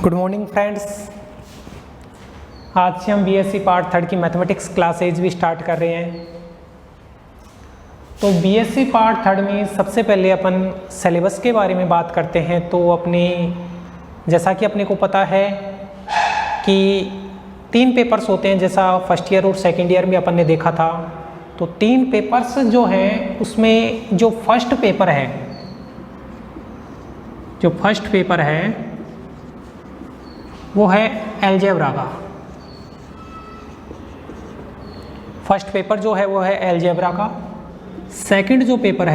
Good morning friends. आज से हम बीएससी पार्ट 3 की मैथमेटिक्स क्लासेज भी स्टार्ट कर रहे हैं। तो बीएससी पार्ट 3 में सबसे पहले अपन सिलेबस के बारे में बात करते हैं। तो जैसा कि अपने को पता है कि 3 पेपर्स होते हैं, जैसा फर्स्ट ईयर और सेकेंड ईयर में अपन ने देखा था। तो 3 पेपर्स जो हैं उसमें जो फर्स्ट पेपर है वो है अलजेब्रा का। फर्स्ट पेपर जो है वो है अलजेब्रा का। सेकंड पेपर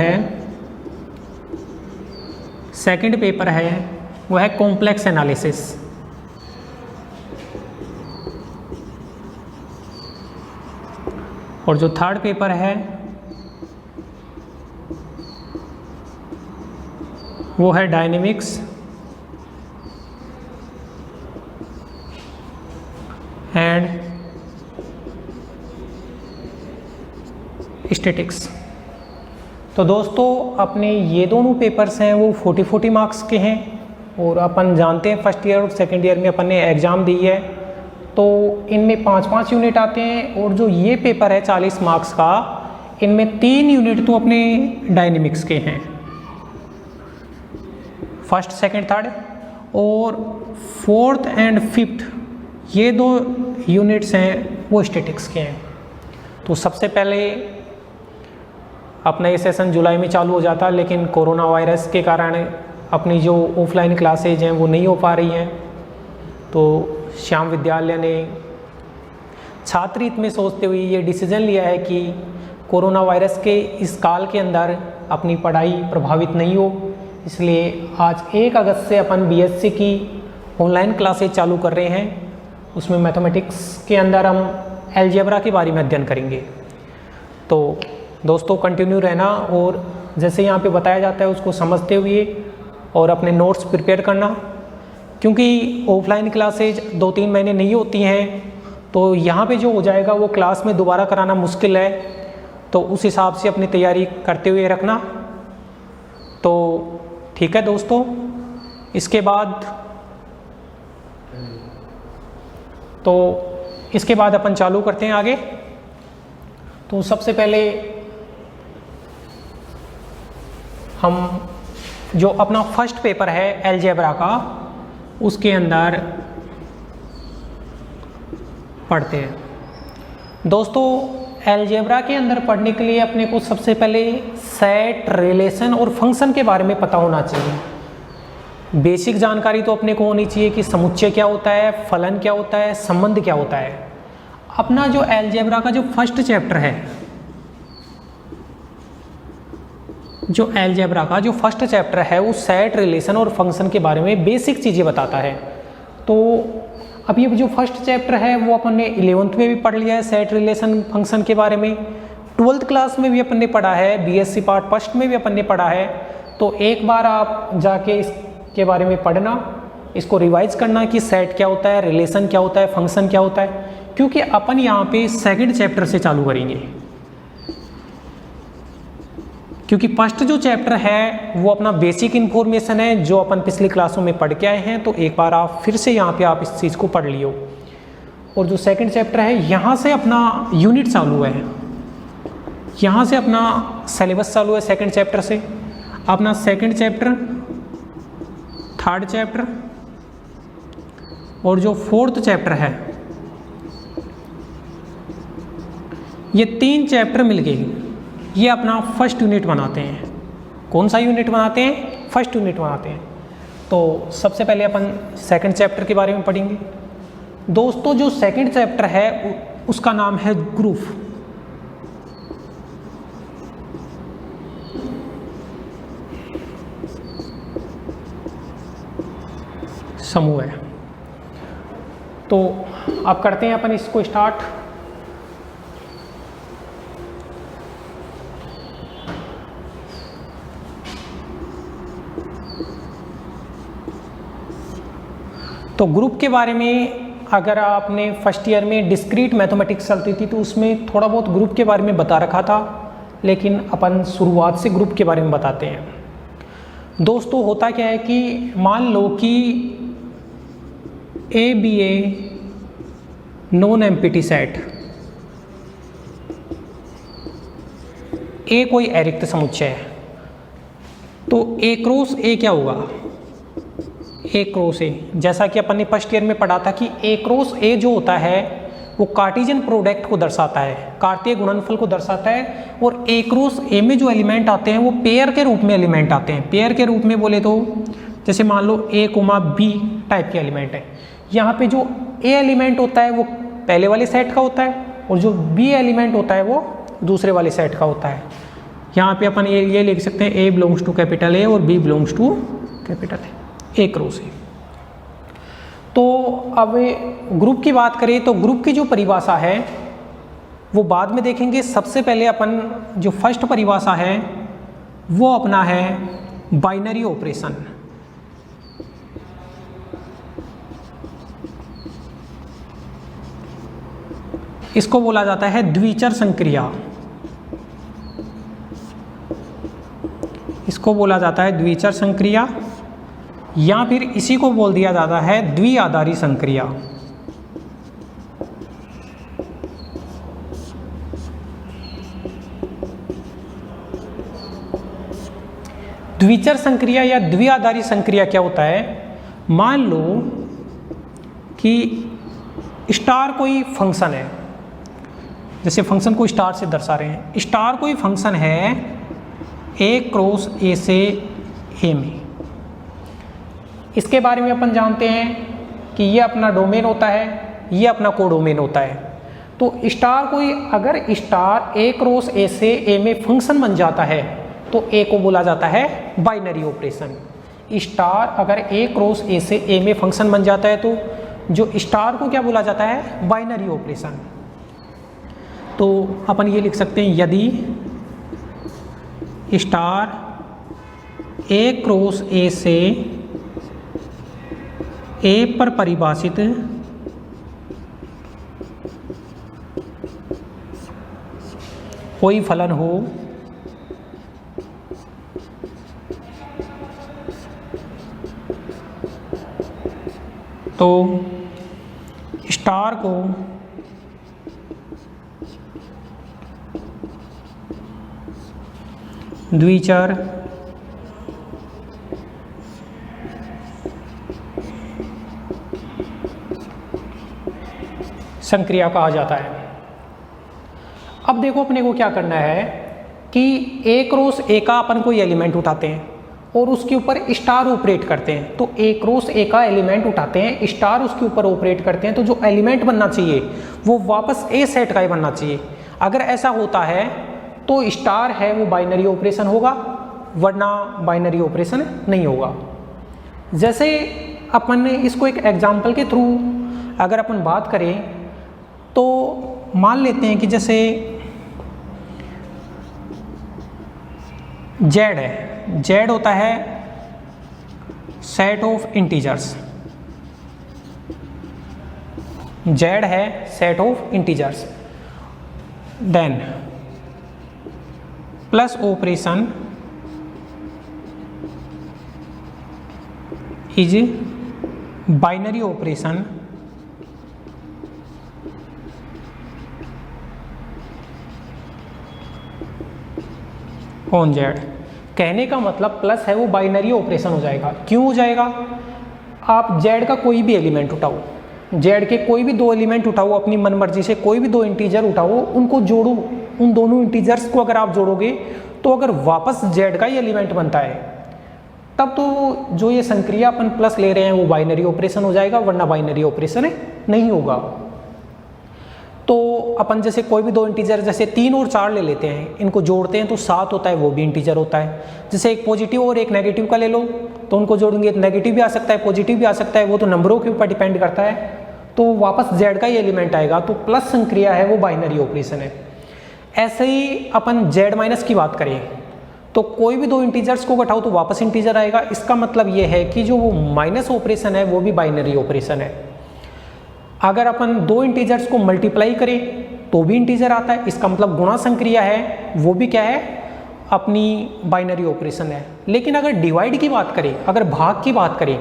है वो है कॉम्प्लेक्स एनालिसिस। और जो थर्ड पेपर है वो है डायनेमिक्स एंड स्टैटिक्स। तो दोस्तों अपने ये दोनों पेपर्स हैं वो 40-40 मार्क्स के हैं। और अपन जानते हैं फर्स्ट ईयर और सेकेंड ईयर में अपन ने एग्ज़ाम दी है तो इनमें 5-5 यूनिट आते हैं। और जो ये पेपर है 40 मार्क्स का, इनमें 3 यूनिट तो अपने डायनेमिक्स के हैं, फर्स्ट सेकंड थर्ड। और फोर्थ एंड फिफ्थ ये 2 यूनिट्स हैं वो स्टैटिक्स के हैं। तो सबसे पहले अपना ये सेशन जुलाई में चालू हो जाता, लेकिन कोरोना वायरस के कारण अपनी जो ऑफलाइन क्लासेज हैं वो नहीं हो पा रही हैं। तो श्याम विद्यालय ने छात्र हित में सोचते हुए ये डिसीज़न लिया है कि कोरोना वायरस के इस काल के अंदर अपनी पढ़ाई प्रभावित नहीं हो, इसलिए आज 1 अगस्त से अपन बीएससी की ऑनलाइन क्लासेज चालू कर रहे हैं। उसमें मैथमेटिक्स के अंदर हम अलजेब्रा के बारे में अध्ययन करेंगे। तो दोस्तों कंटिन्यू रहना और जैसे यहाँ पे बताया जाता है उसको समझते हुए और अपने नोट्स प्रिपेयर करना, क्योंकि ऑफलाइन क्लासेज 2-3 महीने नहीं होती हैं। तो यहाँ पे जो हो जाएगा वो क्लास में दोबारा कराना मुश्किल है। तो उस हिसाब से अपनी तैयारी करते हुए रखना। तो ठीक है दोस्तों, इसके बाद अपन चालू करते हैं आगे। तो सबसे पहले हम जो अपना फर्स्ट पेपर है अलजेब्रा का उसके अंदर पढ़ते हैं। दोस्तों अलजेब्रा के अंदर पढ़ने के लिए अपने को सबसे पहले सेट, रिलेशन और फंक्शन के बारे में पता होना चाहिए। बेसिक जानकारी तो अपने को होनी चाहिए कि समुच्चय क्या होता है, फलन क्या होता है, संबंध क्या होता है। अपना जो अलजेब्रा का जो फर्स्ट चैप्टर है वो सेट, रिलेशन और फंक्शन के बारे में बेसिक चीज़ें बताता है। तो अब ये जो फर्स्ट चैप्टर है वो अपन ने 11th में भी पढ़ लिया है, सेट, रिलेशन, फंक्शन के बारे में। 12th क्लास में भी अपन ने पढ़ा है, बीएससी पार्ट फर्स्ट में भी अपन ने पढ़ा है। तो एक बार आप जाके इसके बारे में पढ़ना, इसको रिवाइज करना कि सेट क्या होता है, रिलेशन क्या होता है, फंक्शन क्या होता है, क्योंकि अपन यहाँ पे सेकंड चैप्टर से चालू करेंगे। क्योंकि फर्स्ट जो चैप्टर है वो अपना बेसिक इन्फॉर्मेशन है जो अपन पिछली क्लासों में पढ़ के आए हैं। तो एक बार आप फिर से यहाँ पे आप इस चीज़ को पढ़ लियो। और जो सेकंड चैप्टर है यहाँ से अपना यूनिट चालू है, यहाँ से अपना सिलेबस चालू है। सेकंड चैप्टर से अपना सेकंड चैप्टर, थर्ड चैप्टर और जो फोर्थ चैप्टर है, ये 3 चैप्टर मिलके ये अपना फर्स्ट यूनिट बनाते हैं। कौन सा यूनिट बनाते हैं? फर्स्ट यूनिट बनाते हैं। तो सबसे पहले अपन सेकंड चैप्टर के बारे में पढ़ेंगे। दोस्तों जो सेकंड चैप्टर है उसका नाम है ग्रुप। समूह है। तो अब करते हैं अपन इसको स्टार्ट। तो ग्रुप के बारे में अगर आपने फर्स्ट ईयर में डिस्क्रीट मैथमेटिक्स चलती थी तो उसमें थोड़ा बहुत ग्रुप के बारे में बता रखा था, लेकिन अपन शुरुआत से ग्रुप के बारे में बताते हैं। दोस्तों होता क्या है कि मान लो कि A B A non empty set, A कोई अरिक्त समुच्चय है, तो ए क्रॉस ए क्या होगा, ए क्रॉस ए, जैसा कि अपन ने फर्स्ट ईयर में पढ़ा था कि ए क्रॉस ए जो होता है वो कार्टेशियन प्रोडक्ट को दर्शाता है, कार्तीय गुणनफल को दर्शाता है। और ए क्रॉस ए में जो एलिमेंट आते हैं वो पेयर के रूप में एलिमेंट आते हैं। पेयर के रूप में बोले तो जैसे मान लो ए कोमा बी टाइप के एलिमेंट है, यहाँ पे जो ए एलिमेंट होता है वो पहले वाले सेट का होता है और जो बी एलिमेंट होता है वो दूसरे वाले सेट का होता है। यहाँ पे अपन ये लिख सकते हैं A belongs to capital A और B belongs to capital A cross A. तो अब ग्रुप की बात करें तो ग्रुप की जो परिभाषा है वो बाद में देखेंगे। सबसे पहले अपन जो फर्स्ट परिभाषा है वो अपना है बाइनरी ऑपरेशन। इसको बोला जाता है द्विचर संक्रिया, इसको बोला जाता है द्विचर संक्रिया, या फिर इसी को बोल दिया जाता है द्विआधारी संक्रिया। द्विचर संक्रिया या द्विआधारी संक्रिया क्या होता है, मान लो कि स्टार कोई फंक्शन है, जैसे फंक्शन को स्टार से दर्शा रहे हैं, स्टार कोई फंक्शन है ए क्रॉस ए से ए में। इसके बारे में अपन जानते हैं कि ये अपना डोमेन होता है, ये अपना कोडोमेन होता है। तो स्टार कोई अगर स्टार ए क्रॉस ए से ए में फंक्शन बन जाता है तो ए को बोला जाता है बाइनरी ऑपरेशन। स्टार अगर ए क्रॉस ए से ए में फंक्शन बन जाता है तो जो स्टार को क्या बोला जाता है, बाइनरी ऑपरेशन। तो अपन ये लिख सकते हैं यदि स्टार ए क्रॉस ए से ए पर परिभाषित कोई फलन हो तो स्टार को द्विचर संक्रिया कहा जाता है। अब देखो अपने को क्या करना है कि ए क्रॉस ए का अपन कोई एलिमेंट उठाते हैं और उसके ऊपर स्टार ऑपरेट करते हैं। तो ए क्रॉस ए का एलिमेंट उठाते हैं, स्टार उसके ऊपर ऑपरेट करते हैं, तो जो एलिमेंट बनना चाहिए वो वापस ए सेट का ही बनना चाहिए। अगर ऐसा होता है तो स्टार है वो बाइनरी ऑपरेशन होगा, वरना बाइनरी ऑपरेशन नहीं होगा। जैसे अपन ने इसको एक एग्जाम्पल के थ्रू अगर अपन बात करें तो मान लेते हैं कि जैसे जेड है, जेड होता है सेट ऑफ इंटीजर्स, जेड है set of integers, then plus operation is binary operation on Z. कहने का मतलब प्लस है वो बाइनरी ऑपरेशन हो जाएगा। क्यों हो जाएगा, आप जेड का कोई भी एलिमेंट उठाओ, जेड के कोई भी दो एलिमेंट उठाओ, अपनी मनमर्जी से कोई भी दो इंटीजर उठाओ, उनको जोड़ो, उन दोनों इंटीजर्स को अगर आप जोड़ोगे तो अगर वापस जेड का ही एलिमेंट बनता है तब तो जो ये संक्रिया अपन प्लस ले रहे हैं वो बाइनरी ऑपरेशन हो जाएगा, वरना बाइनरी ऑपरेशन नहीं होगा। तो अपन जैसे कोई भी दो इंटीजर जैसे 3 और 4 ले लेते हैं, इनको जोड़ते हैं तो 7 होता है, वो भी इंटीजर होता है। जैसे एक पॉजिटिव और एक नेगेटिव का ले लो तो उनको जोड़ेंगे तो नेगेटिव भी आ सकता है, पॉजिटिव भी आ सकता है, वो तो नंबरों के ऊपर डिपेंड करता है। तो वापस जेड का ही एलिमेंट आएगा, तो प्लस संक्रिया है वो बाइनरी ऑपरेशन है। ऐसे ही अपन जेड माइनस की बात करें तो कोई भी दो इंटीजर्स को घटाओ तो वापस इंटीजर आएगा। इसका मतलब ये है कि जो वो माइनस ऑपरेशन है वो भी बाइनरी ऑपरेशन है। अगर अपन दो इंटीजर्स को मल्टीप्लाई करें तो भी इंटीजर आता है, इसका मतलब गुणा संक्रिया है वो भी क्या है, अपनी बाइनरी ऑपरेशन है। लेकिन अगर डिवाइड की बात करें, अगर भाग की बात करें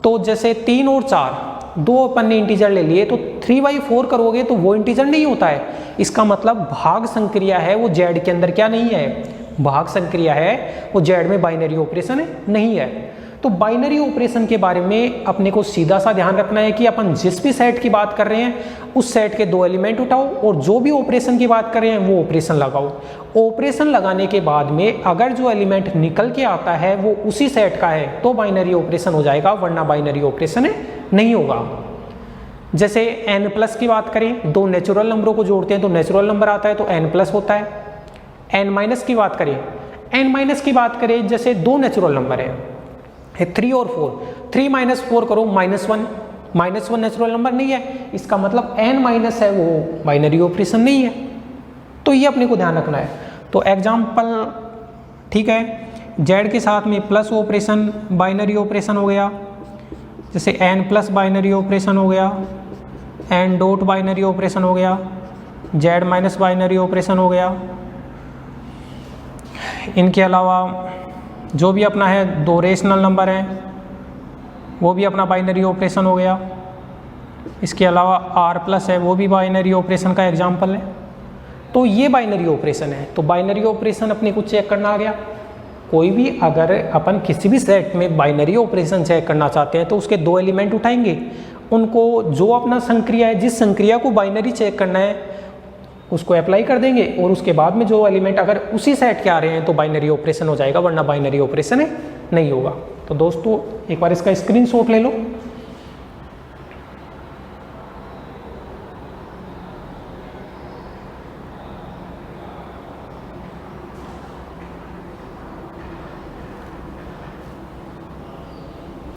तो जैसे 3 और 4 दो अपन ने इंटीजर ले लिए, तो 3/4 करोगे तो वो इंटीजर नहीं होता है। इसका मतलब भाग संक्रिया है वो जेड के अंदर क्या नहीं है, भाग संक्रिया है वो जेड में बाइनरी ऑपरेशन नहीं है। तो बाइनरी ऑपरेशन के बारे में अपने को सीधा सा ध्यान रखना है कि अपन जिस भी सेट की बात कर रहे हैं उस सेट के दो एलिमेंट उठाओ और जो भी ऑपरेशन की बात कर रहे हैं वो ऑपरेशन लगाओ। ऑपरेशन लगाने के बाद में अगर जो एलिमेंट निकल के आता है वो उसी सेट का है तो बाइनरी ऑपरेशन हो जाएगा, वरना बाइनरी ऑपरेशन नहीं होगा। जैसे n प्लस की बात करें, दो नेचुरल नंबरों को जोड़ते हैं तो नेचुरल नंबर आता है तो n प्लस होता है। n माइनस की बात करें, n माइनस की बात करें जैसे दो नेचुरल नंबर है 3 और 4, 3 माइनस 4 करो -1, -1 नेचुरल नंबर नहीं है, इसका मतलब n माइनस है वो बाइनरी ऑपरेशन नहीं है। तो ये अपने को ध्यान रखना है। तो एग्जाम्पल ठीक है, z के साथ में प्लस ऑपरेशन बाइनरी ऑपरेशन हो गया, जैसे n प्लस बाइनरी ऑपरेशन हो गया, n डॉट बाइनरी ऑपरेशन हो गया, z माइनस बाइनरी ऑपरेशन हो गया। इनके अलावा जो भी अपना है दो रेशनल नंबर हैं वो भी अपना बाइनरी ऑपरेशन हो गया। इसके अलावा r प्लस है वो भी बाइनरी ऑपरेशन का एग्जाम्पल है। तो ये बाइनरी ऑपरेशन है। तो बाइनरी ऑपरेशन अपने को चेक करना आ गया। कोई भी अगर अपन किसी भी सेट में बाइनरी ऑपरेशन चेक करना चाहते हैं तो उसके दो एलिमेंट उठाएंगे, उनको जो अपना संक्रिया है जिस संक्रिया को बाइनरी चेक करना है उसको अप्लाई कर देंगे और उसके बाद में जो एलिमेंट अगर उसी सेट के आ रहे हैं तो बाइनरी ऑपरेशन हो जाएगा, वरना बाइनरी ऑपरेशन नहीं होगा। तो दोस्तों एक बार इसका स्क्रीनशॉट ले लो।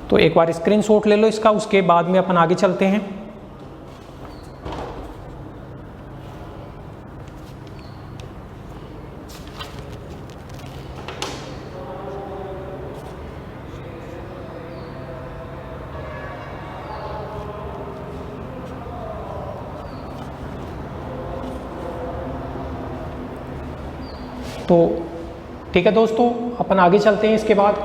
तो एक बार स्क्रीनशॉट ले लो इसका, उसके बाद में अपन आगे चलते हैं। तो ठीक है दोस्तों, अपन आगे चलते हैं इसके बाद।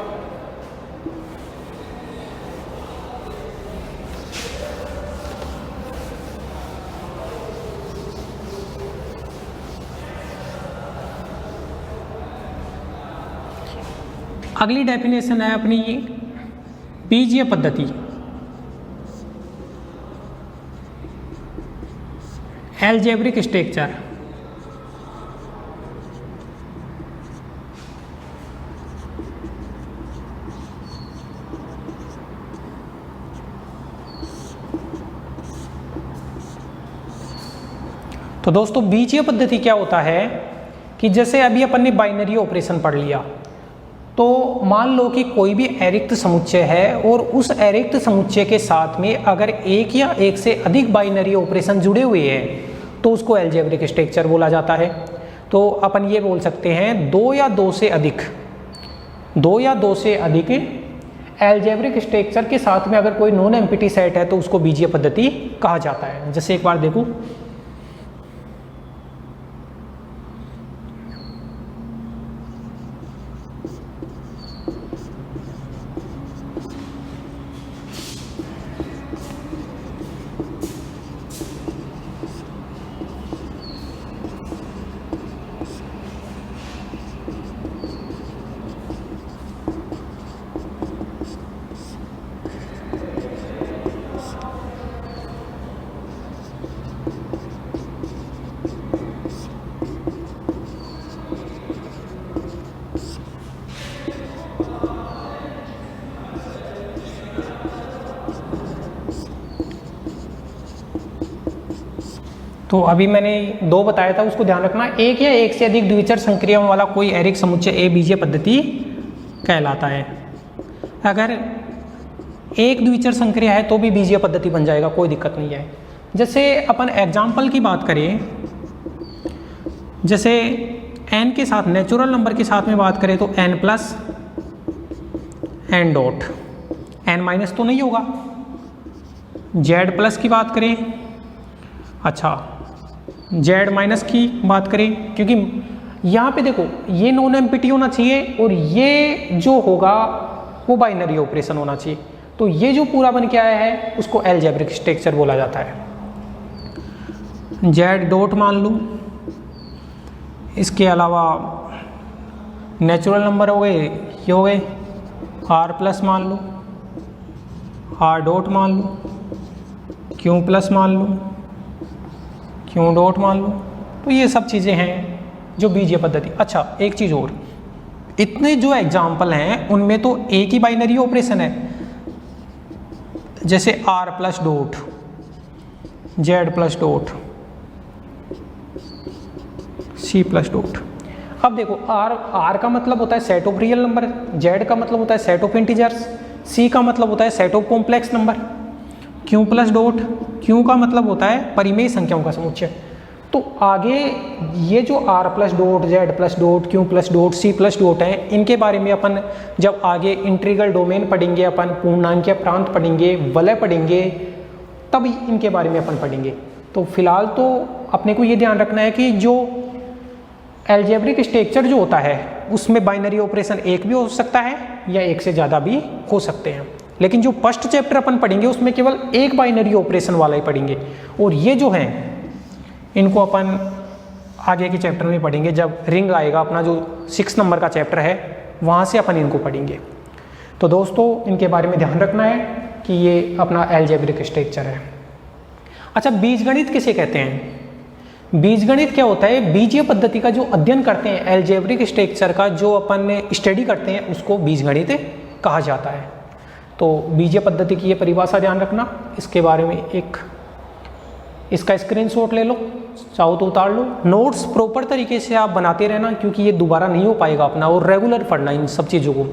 अगली डेफिनेशन है अपनी बीजीय पद्धति, एल्जेब्रिक स्ट्रक्चर। तो दोस्तों बीजीय पद्धति क्या होता है कि जैसे अभी अपन ने बाइनरी ऑपरेशन पढ़ लिया, तो मान लो कि कोई भी अरिक्त समुच्चय है और उस अरिक्त समुच्चय के साथ में अगर एक या एक से अधिक बाइनरी ऑपरेशन जुड़े हुए हैं तो उसको एल्जेब्रिक स्ट्रक्चर बोला जाता है। तो अपन ये बोल सकते हैं दो या दो से अधिक एल्जेब्रिक स्ट्रक्चर के साथ में अगर कोई नॉन एम्प्टी सेट है तो उसको बीजीय पद्धति कहा जाता है। जैसे एक बार देखो, तो अभी मैंने दो बताया था, उसको ध्यान रखना। एक या एक से अधिक द्विचर संक्रियाओं वाला कोई अरिक्त समुच्चय ए बीजीय पद्धति कहलाता है। अगर एक द्विचर संक्रिया है तो भी बीजीय पद्धति बन जाएगा, कोई दिक्कत नहीं है। जैसे अपन एग्जाम्पल की बात करें, जैसे n के साथ नेचुरल नंबर के साथ में बात करें तो n plus n dot, n minus तो नहीं होगा। z प्लस की बात करें, अच्छा z माइनस की बात करें, क्योंकि यहाँ पे देखो ये नॉन एम्प्टी होना चाहिए और ये जो होगा वो बाइनरी ऑपरेशन होना चाहिए। तो ये जो पूरा बन के आया है उसको एल्जेब्रिक स्ट्रक्चर बोला जाता है। जेड डॉट मान लूँ, इसके अलावा नेचुरल नंबर हो गए, ये हो गए, आर प्लस मान लूँ, आर डॉट मान लूँ, क्यू प्लस मान लूँ, क्यू डॉट मान लूँ। तो ये सब चीज़ें हैं जो बीजीय पद्धति। अच्छा एक चीज़ और, इतने जो एग्जाम्पल हैं उनमें तो एक ही बाइनरी ऑपरेशन है, जैसे R plus dot, Z plus dot, C plus dot. अब देखो आर का मतलब होता है set of real number, Z का मतलब होता है सेट ऑफ इंटीजर्स, सी का मतलब होता है set of complex number, Q plus dot, Q का मतलब होता है परिमेय संख्याओं का समुच्चय। तो आगे ये जो R plus dot, Z plus dot, Q plus dot, C plus dot हैं, इनके बारे में अपन जब आगे इंटीग्रल डोमेन पढ़ेंगे, अपन पूर्णांकीय प्रांत पढ़ेंगे, वलय पढ़ेंगे, तब इनके बारे में अपन पढ़ेंगे। तो फिलहाल तो अपने को ये ध्यान रखना है कि जो एल्जेब्रिक स्ट्रक्चर जो होता है उसमें बाइनरी ऑपरेशन एक भी हो सकता है या एक से ज़्यादा भी हो सकते हैं, लेकिन जो फर्स्ट चैप्टर अपन पढ़ेंगे उसमें केवल एक बाइनरी ऑपरेशन वाला ही पढ़ेंगे। और ये जो हैं इनको अपन आगे के चैप्टर में पढ़ेंगे, जब रिंग आएगा अपना जो 6 नंबर का चैप्टर है वहाँ से अपन इनको पढ़ेंगे। तो दोस्तों इनके बारे में ध्यान रखना है कि ये अपना एल्जेब्रिक स्ट्रक्चर है। अच्छा बीजगणित किसे कहते हैं? बीजगणित क्या होता है? बीजीय पद्धति का जो अध्ययन करते हैं, एल्जेब्रिक स्ट्रक्चर का जो अपन स्टडी करते हैं उसको बीजगणित कहा जाता है। तो बीजीय पद्धति की ये परिभाषा ध्यान रखना, इसके बारे में एक इसका स्क्रीनशॉट ले लो, चाहो तो उतार लो। नोट्स प्रॉपर तरीके से आप बनाते रहना, क्योंकि ये दोबारा नहीं हो पाएगा अपना, और रेगुलर पढ़ना इन सब चीज़ों को,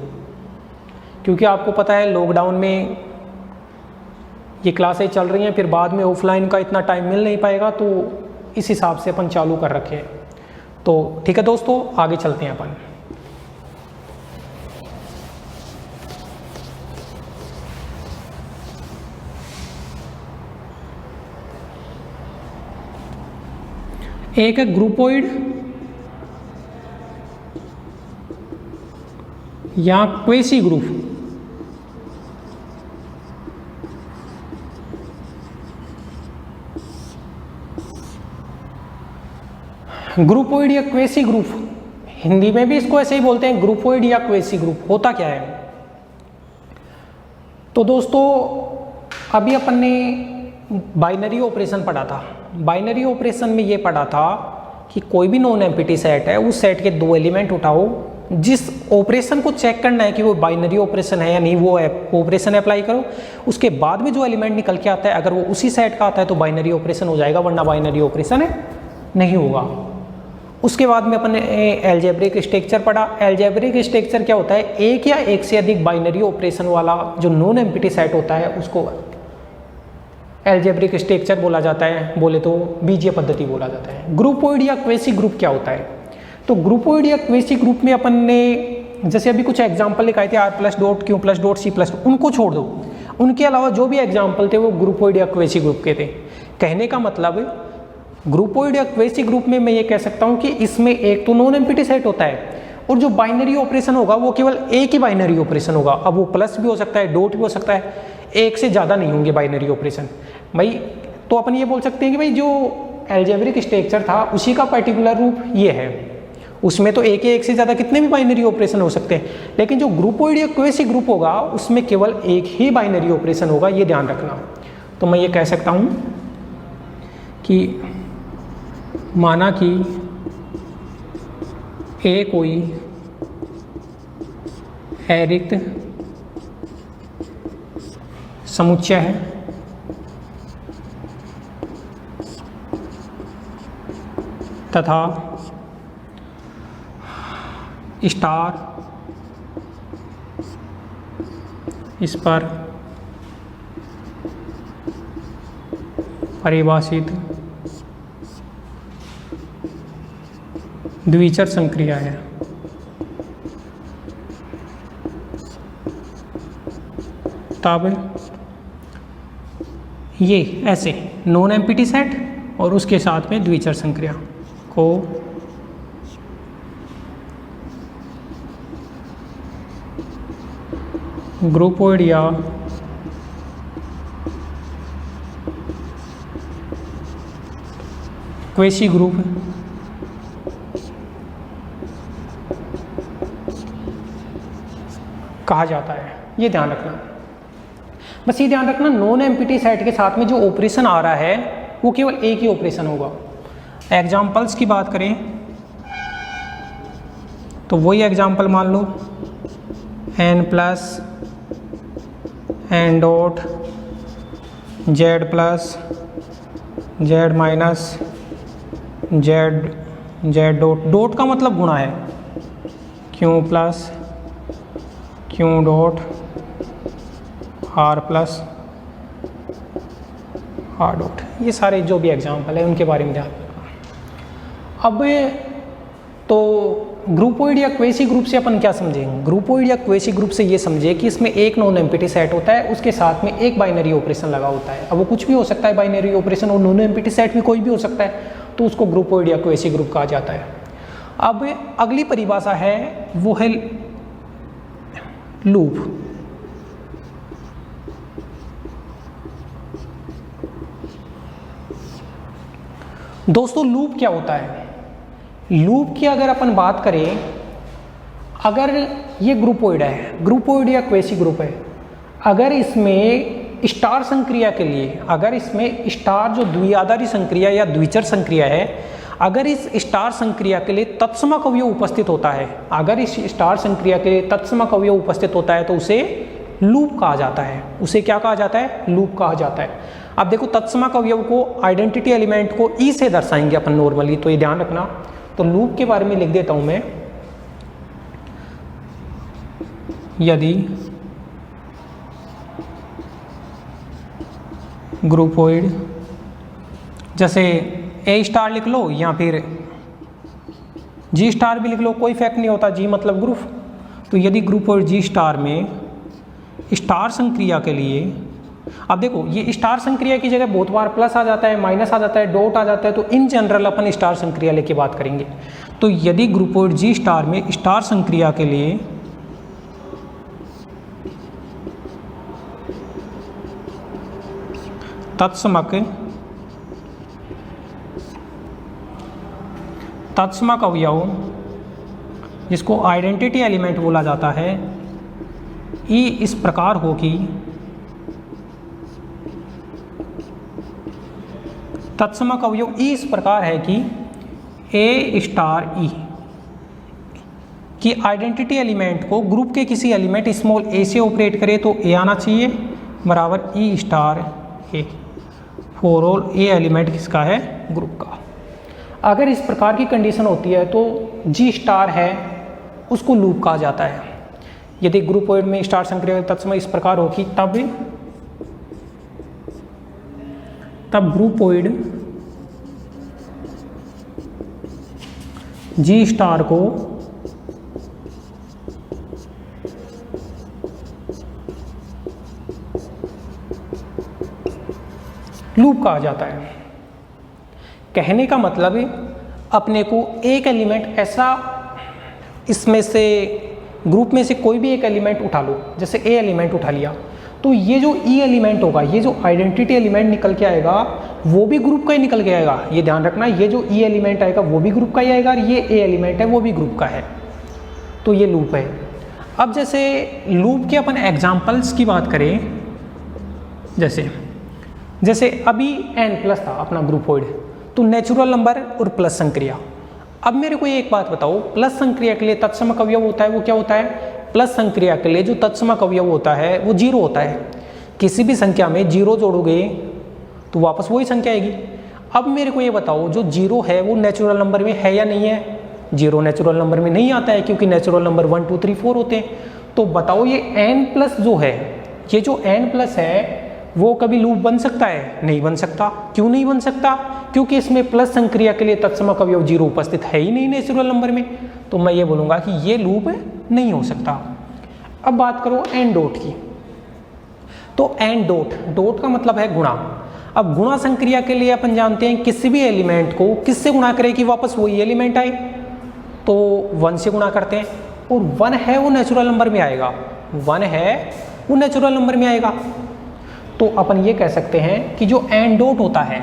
क्योंकि आपको पता है लॉकडाउन में ये क्लासें चल रही हैं, फिर बाद में ऑफलाइन का इतना टाइम मिल नहीं पाएगा, तो इस हिसाब से अपन चालू कर रखे हैं। तो ठीक है दोस्तों, आगे चलते हैं अपन। एक है ग्रुपोइड या क्वेसी ग्रुप। ग्रुपोइड या क्वेसी ग्रुप, हिंदी में भी इसको ऐसे ही बोलते हैं, ग्रुपोइड या क्वेसी ग्रुप। होता क्या है? तो दोस्तों अभी अपन ने बाइनरी ऑपरेशन पढ़ा था। बाइनरी ऑपरेशन में ये पढ़ा था कि कोई भी नॉन एम्प्टी सेट है, उस सेट के 2 एलिमेंट उठाओ, जिस ऑपरेशन को चेक करना है कि वो बाइनरी ऑपरेशन है या नहीं, वो ऑपरेशन अप्लाई करो। उसके बाद में जो एलिमेंट निकल के आता है, अगर वो उसी सेट का आता है तो बाइनरी ऑपरेशन हो जाएगा, वरना बाइनरी ऑपरेशन नहीं होगा। उसके बाद में अपन ने एल्जेब्रिक स्ट्रक्चर पढ़ा। एल्जेब्रिक स्ट्रक्चर क्या होता है? एक या एक से अधिक बाइनरी ऑपरेशन वाला जो नॉन एम्प्टी सेट होता है उसको एल्जेब्रिक स्ट्रक्चर बोला जाता है, बोले तो बीजीय पद्धति बोला जाता है। ग्रुपोइड या क्वेसी ग्रुप क्या होता है? तो ग्रुपोइड या क्वेसी ग्रुप में अपन ने जैसे अभी कुछ एग्जांपल लिखाए थे, R plus dot, Q plus dot, C plus, उनको छोड़ दो, उनके अलावा जो भी एग्जाम्पल थे वो ग्रुपोइड या क्वेसी ग्रुप के थे। कहने का मतलब ग्रुपोइड या क्वेसी ग्रुप में मैं ये कह सकता हूँ कि इसमें एक तो नॉन एम्प्टी सेट होता है, और जो बाइनरी ऑपरेशन होगा वो केवल एक ही बाइनरी ऑपरेशन होगा। अब वो प्लस भी हो सकता है, डॉट भी हो सकता है, एक से ज़्यादा नहीं होंगे बाइनरी ऑपरेशन भाई। तो अपन ये बोल सकते हैं कि भाई जो एल्जेब्रिक स्ट्रक्चर था उसी का पर्टिकुलर रूप ये है, उसमें तो एक से ज़्यादा कितने भी बाइनरी ऑपरेशन हो सकते हैं, लेकिन जो ग्रुपोइड या क्वेसी ग्रुप होगा उसमें केवल एक ही बाइनरी ऑपरेशन होगा, ये ध्यान रखना। तो मैं ये कह सकता हूँ कि माना कि ए कोई अरिक्त समुच्चय है तथा स्टार इस पर परिभाषित द्विचर संक्रिया है। तब ये ऐसे नॉन एम्प्टी सेट और उसके साथ में द्विचर संक्रिया को ग्रुपोइड या क्वेशी ग्रुप कहा जाता है। ये ध्यान रखना, बस ये ध्यान रखना नॉन एम्प्टी सेट के साथ में जो ऑपरेशन आ रहा है वो केवल एक ही ऑपरेशन होगा। एग्जाम्पल्स की बात करें तो वही एग्जाम्पल मान लो n plus n dot z plus z minus z dot, dot का मतलब गुणा है, q plus q dot r plus r dot. ये सारे जो भी एग्जाम्पल है उनके बारे में ध्यान रखना। अब तो ग्रुपोइड या क्वेसी ग्रुप से अपन क्या समझेंगे? ग्रुपोइड या क्वेसी ग्रुप से ये समझे कि इसमें एक नॉन एम्प्टी सेट होता है, उसके साथ में एक बाइनरी ऑपरेशन लगा होता है। अब वो कुछ भी हो सकता है बाइनरी ऑपरेशन, और नॉन एम्प्टी सेट भी कोई भी हो सकता है, तो उसको ग्रुपोइड या क्वेसी ग्रुप कहा जाता है। अब अगली परिभाषा है वो है लूप। दोस्तों लूप क्या होता है? लूप की अगर अपन बात करें, अगर ये ग्रुपोइड है, ग्रुपोइड या क्वेसी ग्रुप है, अगर इसमें स्टार संक्रिया के लिए, अगर इसमें स्टार जो द्विआधारी संक्रिया या द्विचर संक्रिया है, अगर इस स्टार संक्रिया के लिए तत्समक अवयव उपस्थित होता है, अगर इस स्टार संक्रिया के लिए तत्समक अवयव उपस्थित होता है तो उसे लूप कहा जाता है। उसे क्या कहा जाता है? लूप कहा जाता है। अब देखो तत्समक अवयव को आइडेंटिटी एलिमेंट को ई से दर्शाएंगे अपन नॉर्मली, तो ये ध्यान रखना। तो लूप के बारे में लिख देता हूं मैं, यदि ग्रुपोइड, जैसे ए स्टार लिख लो या फिर जी स्टार भी लिख लो, कोई इफेक्ट नहीं होता, जी मतलब ग्रुप। तो यदि ग्रुपोइड जी स्टार में स्टार संक्रिया के लिए, अब देखो ये स्टार संक्रिया की जगह बहुत बार प्लस आ जाता है, माइनस आ जाता है, डॉट आ जाता है, तो इन जनरल अपन स्टार संक्रिया लेके बात करेंगे। तो यदि ग्रुपोइड जी स्टार में स्टार संक्रिया के लिए तत्समक अवयव, जिसको आइडेंटिटी एलिमेंट बोला जाता है, ई इस प्रकार हो कि तत्समक अवयव ई इस प्रकार है कि ए स्टार ई की आइडेंटिटी एलिमेंट को ग्रुप के किसी एलिमेंट स्मॉल ए से ऑपरेट करे तो ए आना चाहिए बराबर e star a for all a element किसका है? ग्रुप का। अगर इस प्रकार की कंडीशन होती है तो जी स्टार है उसको लूप कहा जाता है। यदि ग्रुपोइड में स्टार संक्रिया तत्समक इस प्रकार होगी तब ग्रुपोइड जी स्टार को लूप कहा जाता है। कहने का मतलब है अपने को एक एलिमेंट ऐसा, इसमें से ग्रुप में से कोई भी एक एलिमेंट उठा लो, जैसे ए एलिमेंट उठा लिया, तो ये जो ई एलिमेंट होगा, ये जो आइडेंटिटी एलिमेंट निकल के आएगा वो भी ग्रुप का ही निकल के आएगा। ये ध्यान रखना, ये जो ई एलिमेंट आएगा वो भी ग्रुप का ही आएगा और ये ए एलिमेंट है वो भी ग्रुप का है। तो ये लूप है। अब जैसे लूप के अपन एग्जाम्पल्स की बात करें, जैसे अभी n प्लस था अपना ग्रुपोइड, तो नेचुरल नंबर और प्लस संक्रिया। अब मेरे को एक बात बताओ, प्लस संक्रिया के लिए तत्समक अवयव होता है वो क्या होता है? प्लस संक्रिया के लिए जो तत्समक अवयव होता है वो 0 होता है। किसी भी संख्या में 0 जोड़ोगे तो वापस वही संख्या आएगी। अब मेरे को ये बताओ, जो 0 है वो नेचुरल नंबर में है या नहीं है? 0 नेचुरल नंबर में नहीं आता है, क्योंकि नेचुरल नंबर 1 2 3 4 होते हैं। तो बताओ ये n प्लस जो है, ये जो n प्लस है वो कभी लूप बन सकता है? नहीं बन सकता। क्यों नहीं बन सकता? क्योंकि इसमें प्लस संक्रिया के लिए तत्समक अवयव 0 उपस्थित है ही नहीं नेचुरल नंबर में। तो मैं ये बोलूँगा कि ये लूप नहीं हो सकता। अब बात करो n डॉट की, तो n डॉट का मतलब है गुणा। अब गुणा संक्रिया के लिए अपन जानते हैं किसी भी एलिमेंट को किससे गुणा करें कि वापस वही एलिमेंट आए, तो 1 से गुणा करते हैं, और 1 है वो नेचुरल नंबर में आएगा, 1 है वो नेचुरल नंबर में आएगा। तो अपन ये कह सकते हैं कि जो n डॉट होता है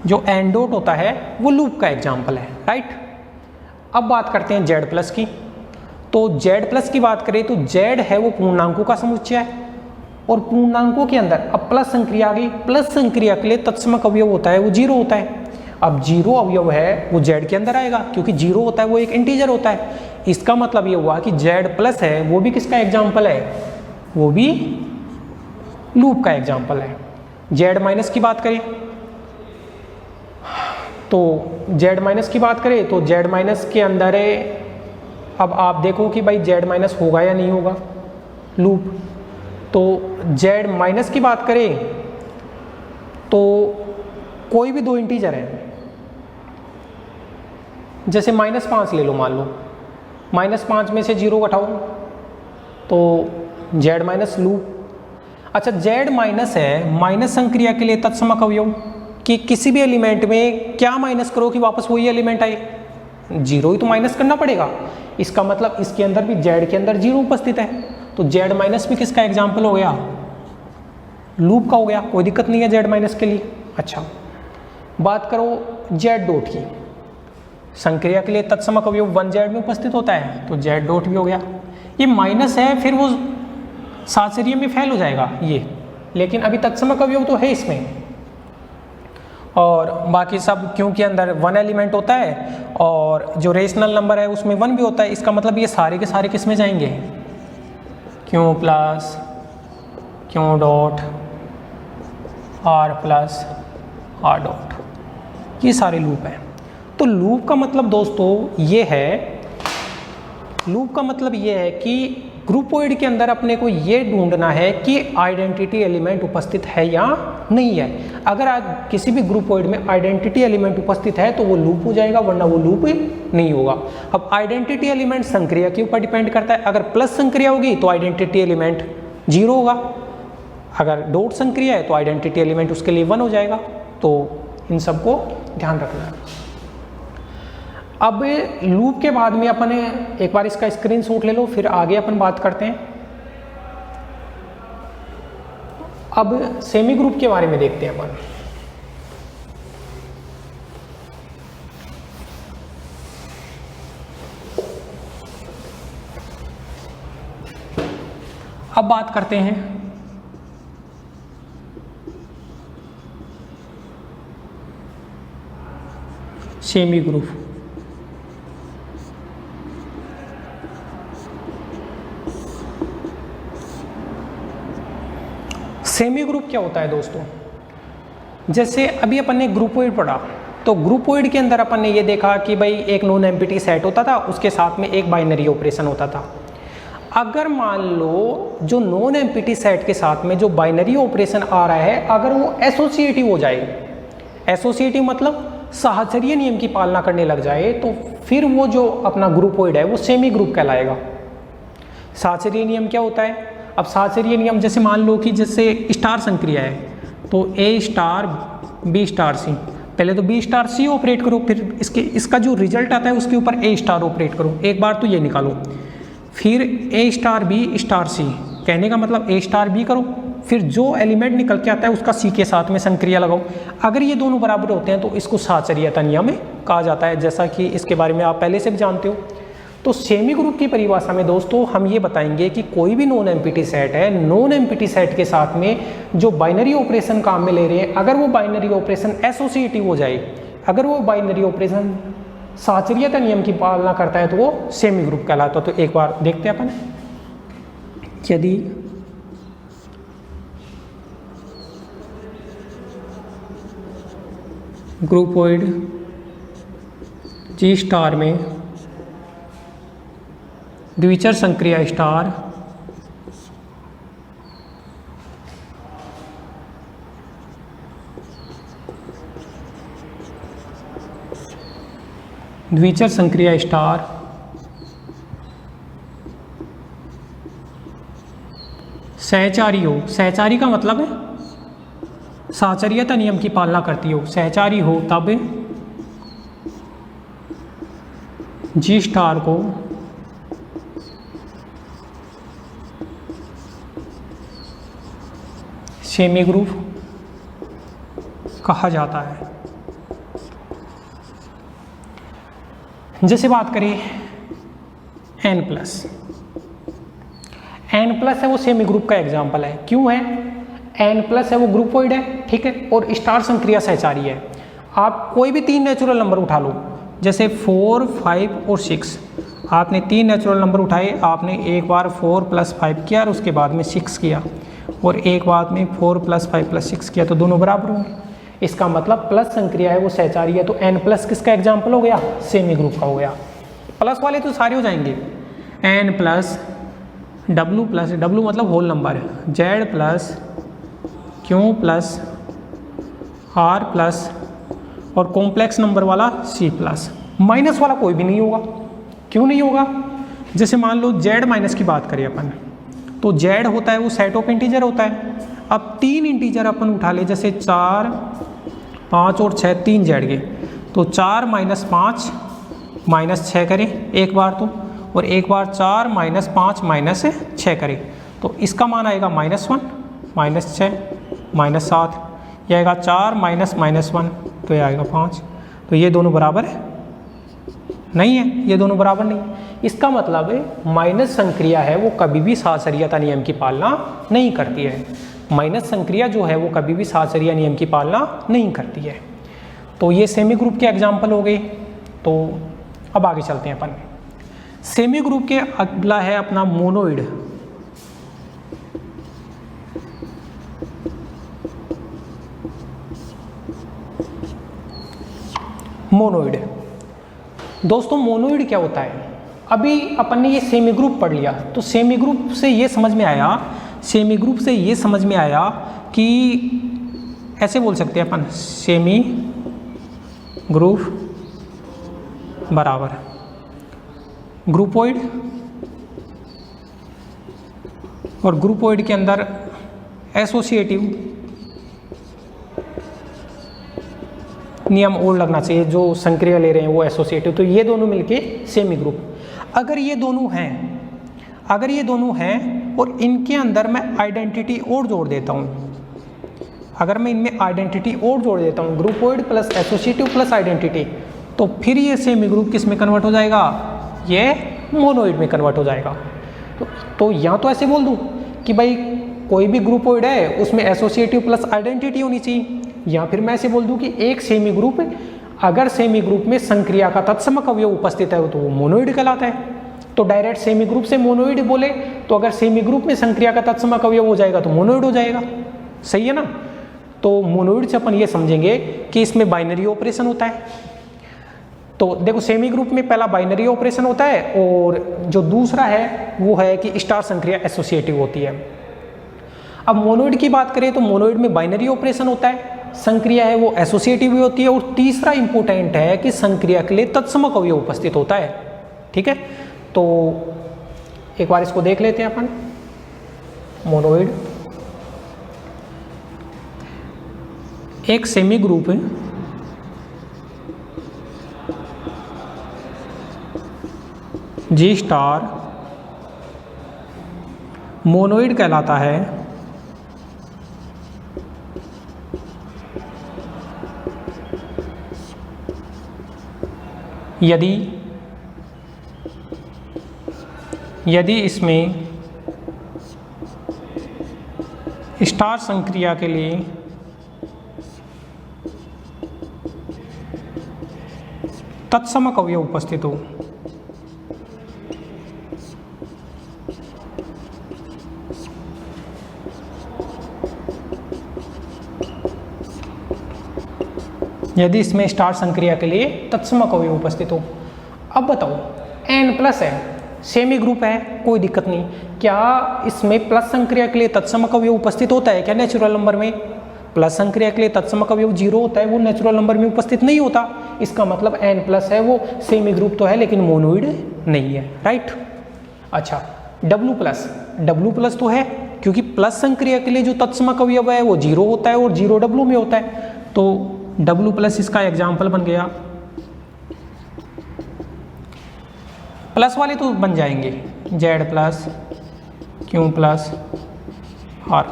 जो एन डॉट होता है वो लूप का एग्जाम्पल है, राइट। अब बात करते हैं जेड प्लस की। तो जेड प्लस की बात करें तो जेड है वो पूर्णांकों का समुच्चय है, और पूर्णांकों के अंदर अब प्लस संक्रिया आ गई, प्लस संक्रिया के लिए तत्समक अवयव होता है वो जीरो होता है। अब जीरो अवयव है वो जेड के अंदर आएगा, क्योंकि जीरो होता है वो एक इंटीजर होता है। इसका मतलब ये हुआ कि जेड प्लस है वो भी किसका एग्जाम्पल है, वो भी लूप का एग्जाम्पल है। जेड माइनस की बात करें तो जेड माइनस की बात करें तो जेड माइनस के अंदर है, अब आप देखो कि भाई जेड माइनस होगा या नहीं होगा लूप। तो जेड माइनस की बात करें तो कोई भी दो इंटीजर है, जैसे -5 ले लो, मान लो -5 में से 0 घटाओ तो जेड माइनस लूप। अच्छा, जेड माइनस है, माइनस संक्रिया के लिए तत्समक अवयव कि किसी भी एलिमेंट में क्या माइनस करो कि वापस वही एलिमेंट आए, 0 ही तो माइनस करना पड़ेगा। इसका मतलब इसके अंदर भी जेड के अंदर 0 उपस्थित है, तो जेड माइनस भी किसका एग्जाम्पल हो गया, लूप का हो गया, कोई दिक्कत नहीं है जेड माइनस के लिए। अच्छा, बात करो जेड डॉट की, संक्रिया के लिए तत्समक अवयव 1 जेड में उपस्थित होता है, तो जेड डॉट भी हो गया। ये माइनस है, फिर वो साचर्य में फेल हो जाएगा ये, लेकिन अभी तत्समक अवयव तो है इसमें, और बाकी सब क्योंकि अंदर 1 एलिमेंट होता है और जो रेशनल नंबर है उसमें 1 भी होता है, इसका मतलब ये सारे के सारे किस में जाएंगे, Q plus Q dot are plus R dot, ये सारे लूप हैं। तो लूप का मतलब दोस्तों ये है, लूप का मतलब ये है कि ग्रुपोइड के अंदर अपने को ये ढूंढना है कि आइडेंटिटी एलिमेंट उपस्थित है या नहीं है। अगर आज किसी भी ग्रुपोइड में आइडेंटिटी एलिमेंट उपस्थित है तो वो लूप हो जाएगा, वरना वो लूप नहीं होगा। अब आइडेंटिटी एलिमेंट संक्रिया के ऊपर डिपेंड करता है, अगर प्लस संक्रिया होगी तो आइडेंटिटी एलिमेंट 0 होगा, अगर डॉट संक्रिया है तो आइडेंटिटी एलिमेंट उसके लिए 1 हो जाएगा। तो इन सबको ध्यान रखना है। अब लूप के बाद में अपन एक बार इसका स्क्रीनशॉट ले लो, फिर आगे अपन बात करते हैं। अब सेमी ग्रुप के बारे में देखते हैं अपन। अब बात करते हैं सेमी ग्रुप। सेमी ग्रुप क्या होता है दोस्तों, जैसे अभी अपन ने ग्रुपोइड पढ़ा, तो ग्रुपोइड के अंदर अपन ने ये देखा कि भाई एक नॉन एम्प्टी सेट होता था, उसके साथ में एक बाइनरी ऑपरेशन होता था। अगर मान लो जो नॉन एम्प्टी सेट के साथ में जो बाइनरी ऑपरेशन आ रहा है, अगर वो एसोसिएटिव हो जाए, एसोसिएटिव मतलब साहचर्य नियम की पालना करने लग जाए, तो फिर वो जो अपना ग्रुपोइड है वो सेमी ग्रुप कहलाएगा। साहचर्य नियम क्या होता है, अब साहचर्य नियम जैसे मान लो कि जैसे स्टार संक्रिया है, तो ए स्टार बी स्टार सी, पहले तो बी स्टार सी ऑपरेट करो, फिर इसका जो रिजल्ट आता है उसके ऊपर ए स्टार ऑपरेट करो, एक बार तो ये निकालो, फिर ए स्टार बी स्टार सी, कहने का मतलब ए स्टार बी करो, फिर जो एलिमेंट निकल के आता है उसका सी के साथ में संक्रिया लगाओ। अगर ये दोनों बराबर होते हैं तो इसको साहचर्यता नियम कहा जाता है, जैसा कि इसके बारे में आप पहले से भी जानते हो। तो सेमी ग्रुप की परिभाषा में दोस्तों हम ये बताएंगे कि कोई भी नॉन एम्प्टी सेट है, नॉन एम्प्टी सेट के साथ में जो बाइनरी ऑपरेशन काम में ले रहे हैं, अगर वो बाइनरी ऑपरेशन एसोसिएटिव हो जाए, अगर वो बाइनरी ऑपरेशन साहचर्यता नियम की पालना करता है, तो वो सेमी ग्रुप कहलाता है। तो एक बार देखते हैं अपन, यदि ग्रुपोइड जी स्टार में द्विचर संक्रिया स्टार द्विचर संक्रिया स्टार सहचारी हो, सहचारी का मतलब है साहचर्यता नियम की पालना करती हो, सहचारी हो, तब जी स्टार को सेमी ग्रुप कहा जाता है। जैसे बात करें n प्लस है वो सेमी ग्रुप का एग्जाम्पल है। क्यों है? n प्लस है वो ग्रुपोइड है, ठीक है, और स्टार संक्रिया सहचारी है। आप कोई भी 3 नेचुरल नंबर उठा लो, जैसे 4, 5 और 6, आपने 3 नेचुरल नंबर उठाए, आपने एक बार 4 + 5 किया और उसके बाद में 6 किया, और एक बाद में 4 + 5 + 6 किया, तो दोनों बराबर होंगे। इसका मतलब प्लस संक्रिया है वो सहचारी है। तो n प्लस किसका एग्जाम्पल हो गया? सेमी ग्रुप का हो गया। प्लस वाले तो सारे हो जाएंगे, n प्लस w मतलब whole number, z plus q plus r plus और कॉम्प्लेक्स नंबर वाला c प्लस। माइनस वाला कोई भी नहीं होगा। क्यों नहीं होगा? जैसे मान लो z माइनस की बात करें अपन, तो z होता है वो सेट ऑफ इंटीजर होता है। अब 3 इंटीजर अपन उठा ले, जैसे 4, 5 और 6, 3 z के, तो 4 - 5 -6 करें एक बार तो, और एक बार 4 - 5 - 6 करें, तो इसका मान आएगा -1 -6 -7, यह आएगा 4 -1, तो यह आएगा 5। तो ये दोनों बराबर है? नहीं है, ये दोनों बराबर नहीं। इसका मतलब है माइनस संक्रिया है वो कभी भी साहचर्यता नियम की पालना नहीं करती है। माइनस संक्रिया जो है वो कभी भी साहचर्य नियम की पालना नहीं करती है। तो ये सेमी ग्रुप के एग्जाम्पल हो गए। तो अब आगे चलते हैं अपन। सेमी ग्रुप के अगला है अपना मोनोइड। मोनोइड, दोस्तों मोनोइड क्या होता है? अभी अपन ने ये सेमी ग्रुप पढ़ लिया, तो सेमी ग्रुप से ये समझ में आया कि ऐसे बोल सकते हैं अपन, सेमी ग्रुप बराबर ग्रुपोइड, और ग्रुपोइड के अंदर एसोसिएटिव नियम और लगना चाहिए, जो संक्रिया ले रहे हैं वो एसोसिएटिव। तो ये दोनों मिलके सेमी ग्रुप। अगर ये दोनों हैं और इनके अंदर मैं आइडेंटिटी और जोड़ देता हूँ, अगर मैं इनमें आइडेंटिटी और जोड़ देता हूँ, groupoid plus associative plus identity, तो फिर ये सेमी ग्रुप किस में कन्वर्ट हो जाएगा? ये मोनोइड में कन्वर्ट हो जाएगा। तो यहाँ तो ऐसे बोल दूँ कि भाई कोई भी ग्रुपोइड है उसमें एसोसिएटिव प्लस आइडेंटिटी होनी चाहिए, या फिर मैं ऐसे बोल दूं कि एक सेमी ग्रुप, अगर सेमी ग्रुप में संक्रिया का तत्समक अवयव उपस्थित है तो वो मोनोइड कहलाता है। तो डायरेक्ट सेमी ग्रुप से मोनोइड बोले तो अगर सेमी ग्रुप में संक्रिया का तत्समक अवयव हो जाएगा तो मोनोइड हो जाएगा। सही है ना? तो मोनोइड से अपन ये समझेंगे कि इसमें बाइनरी ऑपरेशन होता है। तो देखो सेमी ग्रुप में पहला बाइनरी ऑपरेशन होता है, और जो दूसरा है वो है कि स्टार संक्रिया एसोसिएटिव होती है। अब मोनोइड की बात करें तो मोनोइड में बाइनरी ऑपरेशन होता है, संक्रिया है वो एसोसिएटिव भी होती है, और तीसरा इंपॉर्टेंट है कि संक्रिया के लिए तत्समक अवयव उपस्थित होता है। ठीक है, तो एक बार इसको देख लेते हैं अपन। मोनोइड एक सेमी ग्रुप है जी स्टार मोनोइड कहलाता है यदि इसमें स्टार संक्रिया के लिए तत्समक अवयव उपस्थित हो। यदि इसमें स्टार संक्रिया के लिए तत्समक अवयव उपस्थित हो। अब बताओ n+ है, सेमी ग्रुप है, कोई दिक्कत नहीं। क्या इसमें प्लस संक्रिया के लिए तत्समक अवयव उपस्थित होता है क्या? नेचुरल नंबर में प्लस संक्रिया के लिए तत्समक अवयव 0 होता है, वो नेचुरल नंबर में उपस्थित नहीं होता। इसका मतलब n+ है वो सेमी ग्रुप तो है लेकिन मोनोइड नहीं है। राइट। अच्छा, W+ तो है, क्योंकि प्लस संक्रिया के लिए जो तत्समक अवयव है वो 0 होता है और 0 W में होता है, तो W+ इसका एग्जाम्पल बन गया। प्लस वाले तो बन जाएंगे Z+, Q+, R+।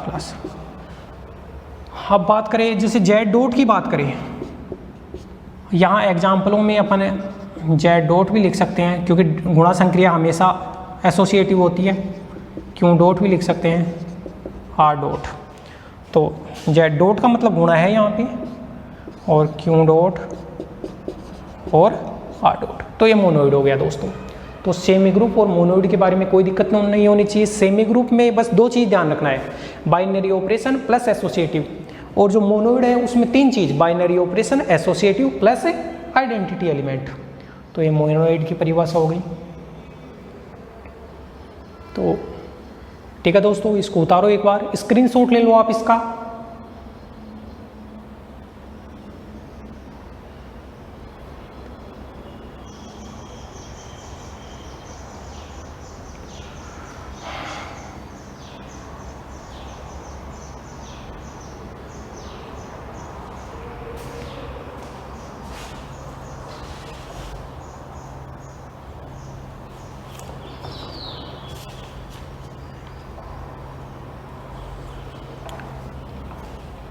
अब बात करें जैसे Z डॉट की बात करें, यहाँ एग्जाम्पलों में अपन जेड डॉट भी लिख सकते हैं क्योंकि गुणा संक्रिया हमेशा एसोसिएटिव होती है। क्यू डॉट भी लिख सकते हैं, आर डॉट। तो जेड डॉट का मतलब गुणा है यहाँ पे, और क्यू डॉट और आर डॉट। तो ये मोनोइड हो गया दोस्तों। तो सेमी ग्रुप और मोनोइड के बारे में कोई दिक्कत नहीं होनी चाहिए। सेमी ग्रुप में बस दो चीज़ ध्यान रखना है, बाइनरी ऑपरेशन प्लस एसोसिएटिव। और जो मोनोइड है उसमें तीन चीज़, binary operation, associative plus identity element. तो ये मोनोइड की परिभाषा हो गई। तो ठीक है दोस्तों, इसको उतारो एक बार, स्क्रीनशॉट ले लो आप इसका।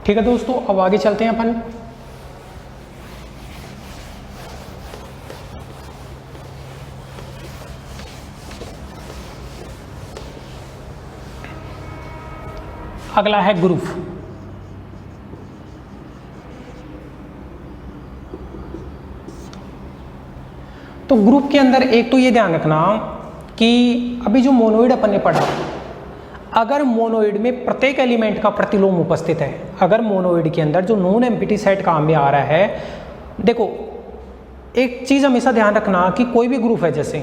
ठीक है दोस्तों, अब आगे चलते हैं अपन। अगला है ग्रुप। तो ग्रुप के अंदर एक तो ये ध्यान रखना कि अभी जो मोनोइड अपन ने पढ़ा, अगर मोनोइड में प्रत्येक एलिमेंट का प्रतिलोम उपस्थित है, अगर मोनोइड के अंदर जो नॉन एम्प्टी सेट काम में आ रहा है, देखो एक चीज़ हमेशा ध्यान रखना कि कोई भी ग्रुप है जैसे,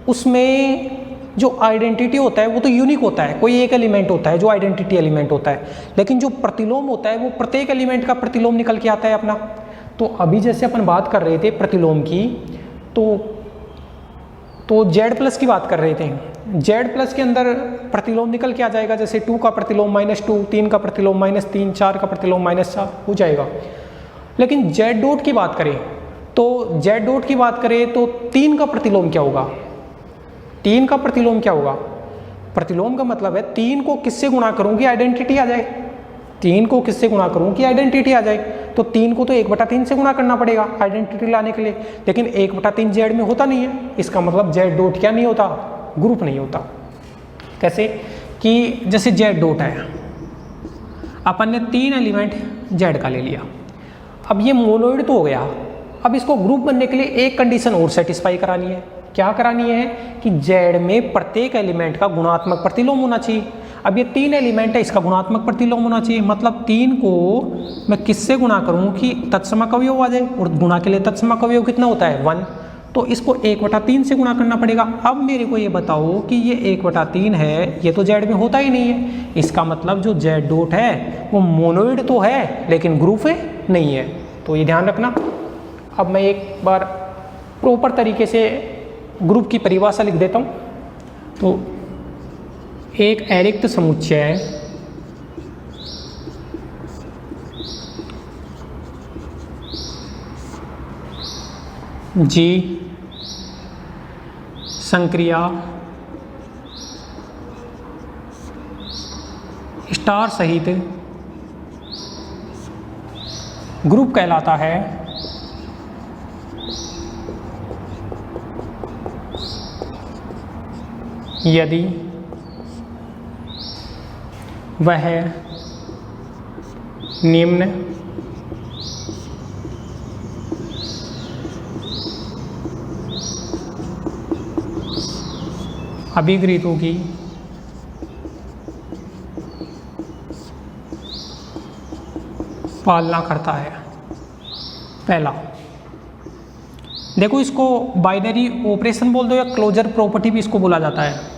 उसमें जो आइडेंटिटी होता है वो तो यूनिक होता है, कोई एक एलिमेंट होता है जो आइडेंटिटी एलिमेंट होता है, लेकिन जो प्रतिलोम होता है वो प्रत्येक एलिमेंट का प्रतिलोम निकल के आता है अपना। तो अभी जैसे अपन बात कर रहे थे प्रतिलोम की, तो जेड प्लस की बात कर रहे थे। जेड प्लस के अंदर प्रतिलोम निकल के आ जाएगा, जैसे 2 का प्रतिलोम -2, 3 का प्रतिलोम -3, 4 का प्रतिलोम -4 हो जाएगा। लेकिन जेड डॉट की बात करें तो 3 का प्रतिलोम क्या होगा? 3 का प्रतिलोम क्या होगा? प्रतिलोम का मतलब है 3 को किससे गुणा करूं कि आइडेंटिटी आ जाए, 3 को किससे गुणा करूं कि आइडेंटिटी आ जाए। तो 3 को तो 1/3 से गुणा करना पड़ेगा आइडेंटिटी लाने के लिए, लेकिन 1/3 जेड में होता नहीं है। इसका मतलब जेड डॉट क्या नहीं होता? ग्रुप नहीं होता। कैसे कि जैसे जेड डॉट है, अपन ने 3 एलिमेंट जेड का ले लिया, अब ये मोनोइड तो हो गया। अब इसको ग्रुप बनने के लिए एक कंडीशन और सेटिस्फाई करानी है। क्या करानी है कि जेड में प्रत्येक एलिमेंट का गुणात्मक प्रतिलोम होना चाहिए। अब ये 3 एलिमेंट है, इसका गुणात्मक प्रतिलोम होना चाहिए, मतलब 3 को मैं किससे गुणा करूं कि तत्समक अवयव आ जाए, और गुणा के लिए तत्समक अवयव कितना होता है? 1। तो इसको 1/3 से गुणा करना पड़ेगा। अब मेरे को ये बताओ कि ये 1/3 है, ये तो जेड में होता ही नहीं है। इसका मतलब जो जेड डॉट है वो मोनोइड तो है लेकिन ग्रुप नहीं है। तो ये ध्यान रखना। अब मैं एक बार प्रॉपर तरीके से ग्रुप की परिभाषा लिख देता हूँ। तो एक अरिक्त समुच्चय जी संक्रिया स्टार सहित ग्रुप कहलाता है यदि वह निम्न अभिगृहीतों की पालना करता है। पहला देखो, इसको बाइनरी ऑपरेशन बोल दो या क्लोजर प्रॉपर्टी भी इसको बोला जाता है।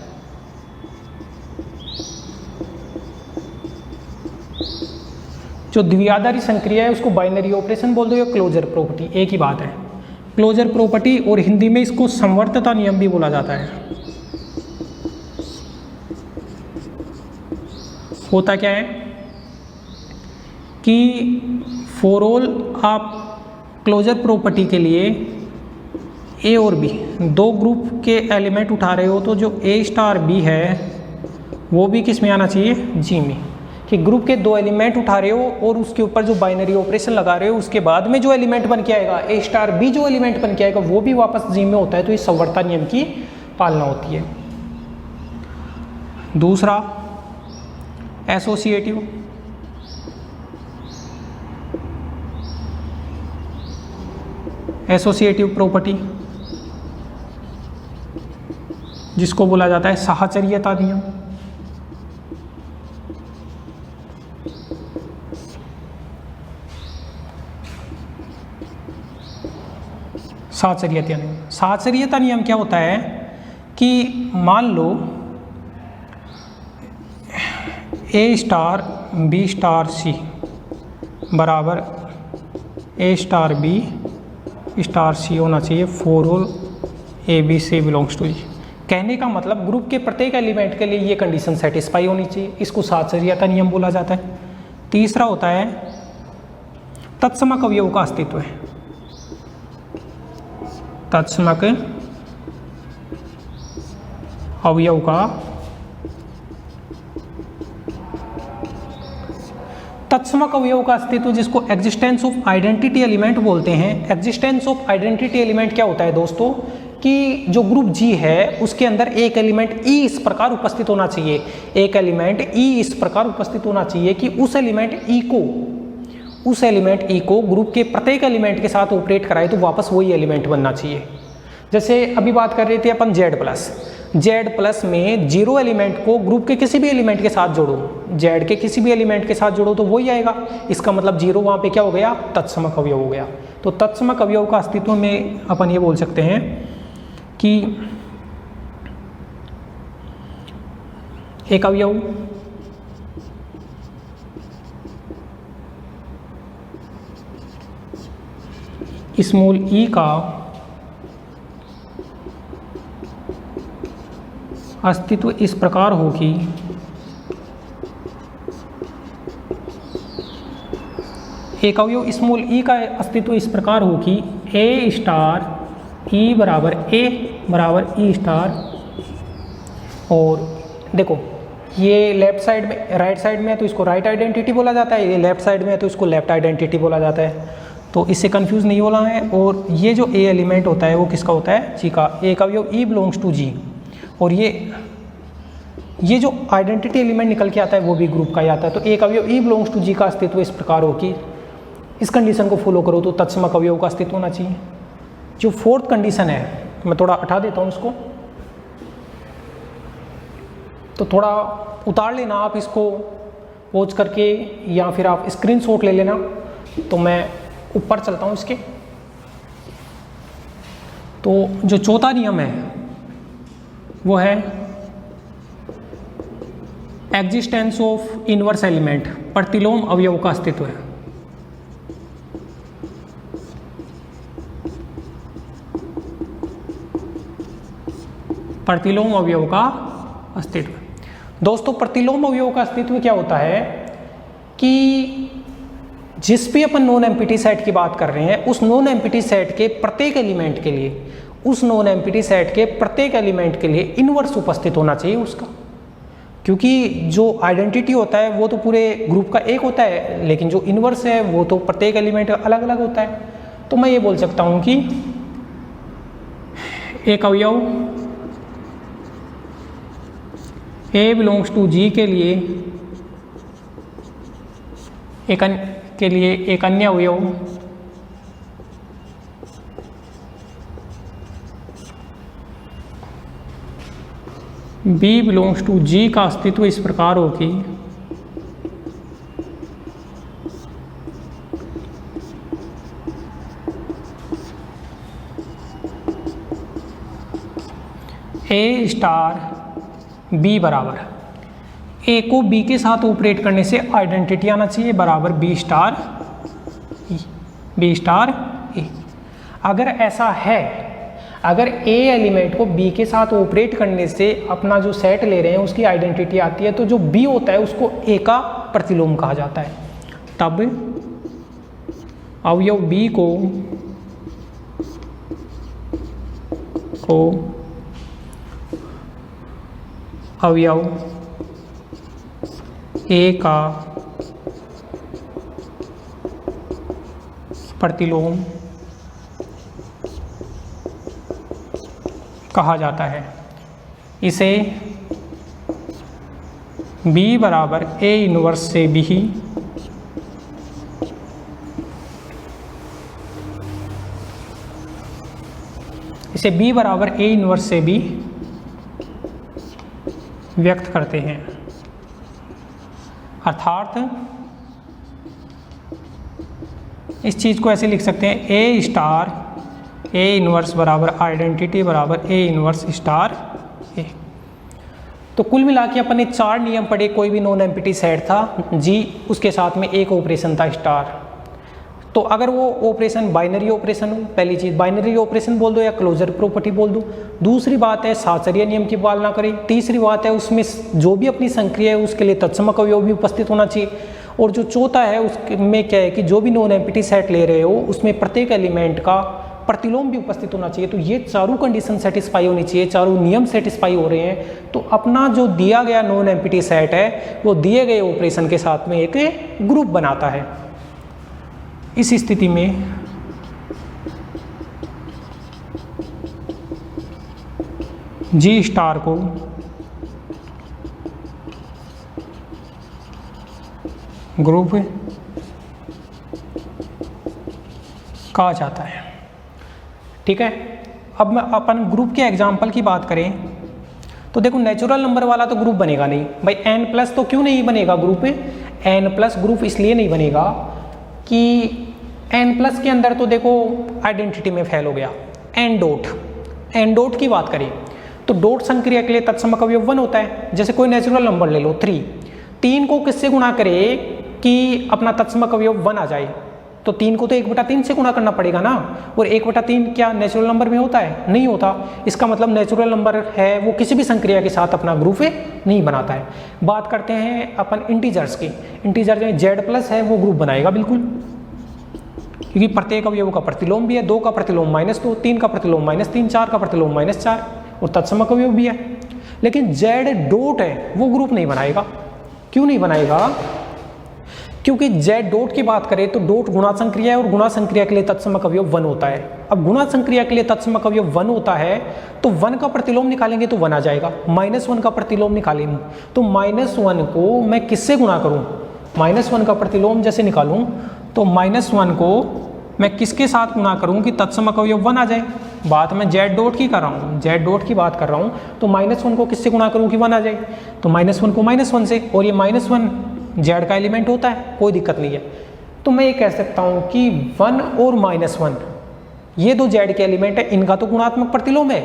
जो द्विआधारी संक्रिया है उसको बाइनरी ऑपरेशन बोल दो या क्लोजर प्रॉपर्टी, एक ही बात है। क्लोजर प्रॉपर्टी, और हिंदी में इसको समवर्तता नियम भी बोला जाता है। होता क्या है कि फॉर ऑल आप क्लोजर प्रॉपर्टी के लिए ए और बी दो ग्रुप के एलिमेंट उठा रहे हो, तो जो ए स्टार बी है वो भी किस में आना चाहिए? जी में। कि ग्रुप के 2 एलिमेंट उठा रहे हो और उसके ऊपर जो बाइनरी ऑपरेशन लगा रहे हो, उसके बाद में जो एलिमेंट बन के आएगा ए स्टार बी, जो एलिमेंट बन के आएगा वो भी वापस जी में होता है, तो ये समवर्ता नियम की पालना होती है। दूसरा एसोसिएटिव, एसोसिएटिव प्रॉपर्टी जिसको बोला जाता है साहचर्यता नियम। साहचर्यता नियम, साहचर्यता नियम क्या होता है कि मान लो a star b star c बराबर a star b star c होना चाहिए for all a b c belongs to G. कहने का मतलब ग्रुप के प्रत्येक एलिमेंट के लिए ये कंडीशन सेटिस्फाई होनी चाहिए, इसको साहचर्यता नियम बोला जाता है। तीसरा होता है तत्समक अवयव का अस्तित्व है, तत्समक अवयव का तत्समक अवयव का अस्तित्व, जिसको एग्जिस्टेंस ऑफ आइडेंटिटी एलिमेंट बोलते हैं। एग्जिस्टेंस ऑफ आइडेंटिटी एलिमेंट क्या होता है दोस्तों कि जो ग्रुप जी है उसके अंदर एक एलिमेंट ई इस प्रकार उपस्थित होना चाहिए, एक एलिमेंट ई इस प्रकार उपस्थित होना चाहिए कि उस एलिमेंट ई को ग्रुप के प्रत्येक एलिमेंट के साथ ऑपरेट कराए तो वापस वही एलिमेंट बनना चाहिए। जैसे अभी बात कर रहे थे अपन जेड प्लस में 0 एलिमेंट को ग्रुप के किसी भी एलिमेंट के साथ जोड़ो, जेड के किसी भी एलिमेंट के साथ जोड़ो तो वही आएगा। इसका मतलब 0 वहाँ पे क्या हो गया, तत्समक अवयव हो गया। तो तत्समक अवयव का अस्तित्व में अपन ये बोल सकते हैं कि एक अवयव स्मॉल ई का अस्तित्व इस प्रकार हो कि एक अवयव स्मॉल ई का अस्तित्व इस प्रकार हो कि ए स्टार ई बराबर ई स्टार। और देखो ये लेफ्ट साइड में राइट साइड में है तो इसको राइट आइडेंटिटी बोला जाता है, ये लेफ्ट साइड में है तो इसको लेफ्ट आइडेंटिटी बोला जाता है, तो इससे कंफ्यूज नहीं होना है। और ये जो ए एलिमेंट होता है वो किसका होता है, जी का। एक अवयव ई बिलोंग्स टू जी, और ये जो आइडेंटिटी एलिमेंट निकल के आता है वो भी ग्रुप का ही आता है। तो एक अवयव ई बिलोंग्स टू जी का अस्तित्व इस प्रकार हो कि इस कंडीशन को फॉलो करो तो तत्समक अवयव का अस्तित्व होना चाहिए। जो फोर्थ कंडीशन है मैं थोड़ा हटा देता हूँ इसको, तो थोड़ा उतार लेना आप इसको पॉज करके या फिर आप स्क्रीनशॉट ले लेना। तो मैं ऊपर चलता हूँ इसके। तो जो चौथा नियम है वो है एग्जिस्टेंस ऑफ इनवर्स एलिमेंट, प्रतिलोम अवयव का अस्तित्व है। प्रतिलोम अवयव का अस्तित्व। दोस्तों प्रतिलोम अवयव का अस्तित्व क्या होता है कि जिस भी अपन नॉन एम्प्टी सेट की बात कर रहे हैं उस नॉन एम्प्टी सेट के प्रत्येक एलिमेंट के लिए, उस नॉन एम्प्टी सेट के प्रत्येक एलिमेंट के लिए इनवर्स उपस्थित होना चाहिए उसका। क्योंकि जो आइडेंटिटी होता है वो तो पूरे ग्रुप का एक होता है, लेकिन जो इनवर्स है वो तो प्रत्येक एलिमेंट अलग अलग होता है। तो मैं ये बोल सकता हूँ कि एक अवयव ए बिलोंग्स टू जी के लिए एक अन्य अवयव बी बिलोंग्स टू जी का अस्तित्व इस प्रकार हो कि ए स्टार बी बराबर, ए को बी के साथ ऑपरेट करने से आइडेंटिटी आना चाहिए बराबर बी स्टार ए। अगर ऐसा है, अगर ए एलिमेंट को बी के साथ ऑपरेट करने से अपना जो सेट ले रहे हैं उसकी आइडेंटिटी आती है, तो जो बी होता है उसको ए का प्रतिलोम कहा जाता है। तब अवयव बी को अवयव ए का प्रतिलोम कहा जाता है। इसे B बराबर A इनवर्स से B ही इसे B बराबर A इनवर्स से भी व्यक्त करते हैं। अर्थात इस चीज़ को ऐसे लिख सकते हैं A स्टार A इनवर्स बराबर आइडेंटिटी बराबर A इनवर्स स्टार A। तो कुल मिला के अपन ने 4 नियम पढ़े। कोई भी नॉन एम्प्टी सेट था जी, उसके साथ में एक ऑपरेशन था स्टार। तो अगर वो ऑपरेशन बाइनरी ऑपरेशन हो, पहली चीज़ बाइनरी ऑपरेशन बोल दो या क्लोजर प्रॉपर्टी बोल दो। दूसरी बात है साचर्य नियम की पालना करें। तीसरी बात है उसमें जो भी अपनी संक्रिया है उसके लिए तत्समक अवयव भी उपस्थित होना चाहिए। और जो चौथा है उसमें क्या है कि जो भी नॉन एम्प्टी सेट ले रहे हो उसमें प्रत्येक एलिमेंट का प्रतिलोम भी उपस्थित होना चाहिए। तो ये चारों कंडीशन सेटिस्फाई होनी चाहिए, चारों नियम सेटिस्फाई हो रहे हैं, तो अपना जो दिया गया नॉन एम्प्टी सेट है वो दिए गए ऑपरेशन के साथ में एक ग्रुप बनाता है। इस स्थिति में जी स्टार को ग्रुप कहा जाता है। ठीक है, अब मैं अपन ग्रुप के एग्जाम्पल की बात करें तो देखो नेचुरल नंबर वाला तो ग्रुप बनेगा नहीं भाई। n प्लस तो क्यों नहीं बनेगा ग्रुप में? n प्लस ग्रुप इसलिए नहीं बनेगा कि n प्लस के अंदर तो देखो आइडेंटिटी में फेल हो गया। n डॉट की बात करें तो डॉट संक्रिया के लिए तत्समक अवयव 1 होता है। जैसे कोई नेचुरल नंबर ले लो 3 को किससे गुणा करे कि अपना तत्समक अवयव 1 आ जाए? तो 3 को तो 1/3 से गुणा करना पड़ेगा ना। और 1/3 क्या नेचुरल नंबर में होता है? नहीं होता। इसका मतलब नेचुरल नंबर है वो किसी भी संक्रिया के साथ अपना ग्रुप नहीं बनाता है। बात करते हैं अपन इंटीजर्स की। इंटीजर जो z प्लस है वो ग्रुप बनाएगा बिल्कुल, क्योंकि प्रत्येक अवयव का प्रतिलोम भी है। 2 का प्रतिलोम -2, 3 का प्रतिलोम -3, 4 का प्रतिलोम -4 और तत्समक अवयव भी है। लेकिन z डॉट है वो ग्रुप नहीं बनाएगा। क्यों नहीं बनाएगा? क्योंकि z डॉट की बात करें तो डॉट गुणा संक्रिया है और गुणा संक्रिया के लिए तत्समक अवयव 1 होता है। अब गुणा संक्रिया के लिए तत्समक अवयव 1 होता है तो 1 का प्रतिलोम निकालेंगे तो 1 आ जाएगा। -1 का प्रतिलोम निकालेंगे तो -1 को मैं किससे गुणा करूं? -1 का प्रतिलोम जैसे निकालूं तो -1 को मैं किसके साथ गुणा करूं कि तत्समक अवयव 1 आ जाए? बात मैं z डॉट की कर रहा हूँ, z डॉट की बात कर रहा हूँ। तो -1 को किससे गुणा करूँ कि 1 आ जाए? तो -1 को -1 से, और ये -1 z का एलिमेंट होता है, कोई दिक्कत नहीं है। तो मैं ये कह सकता हूँ कि 1 और -1 ये दो z के एलिमेंट है, इनका तो गुणात्मक प्रतिलोम है।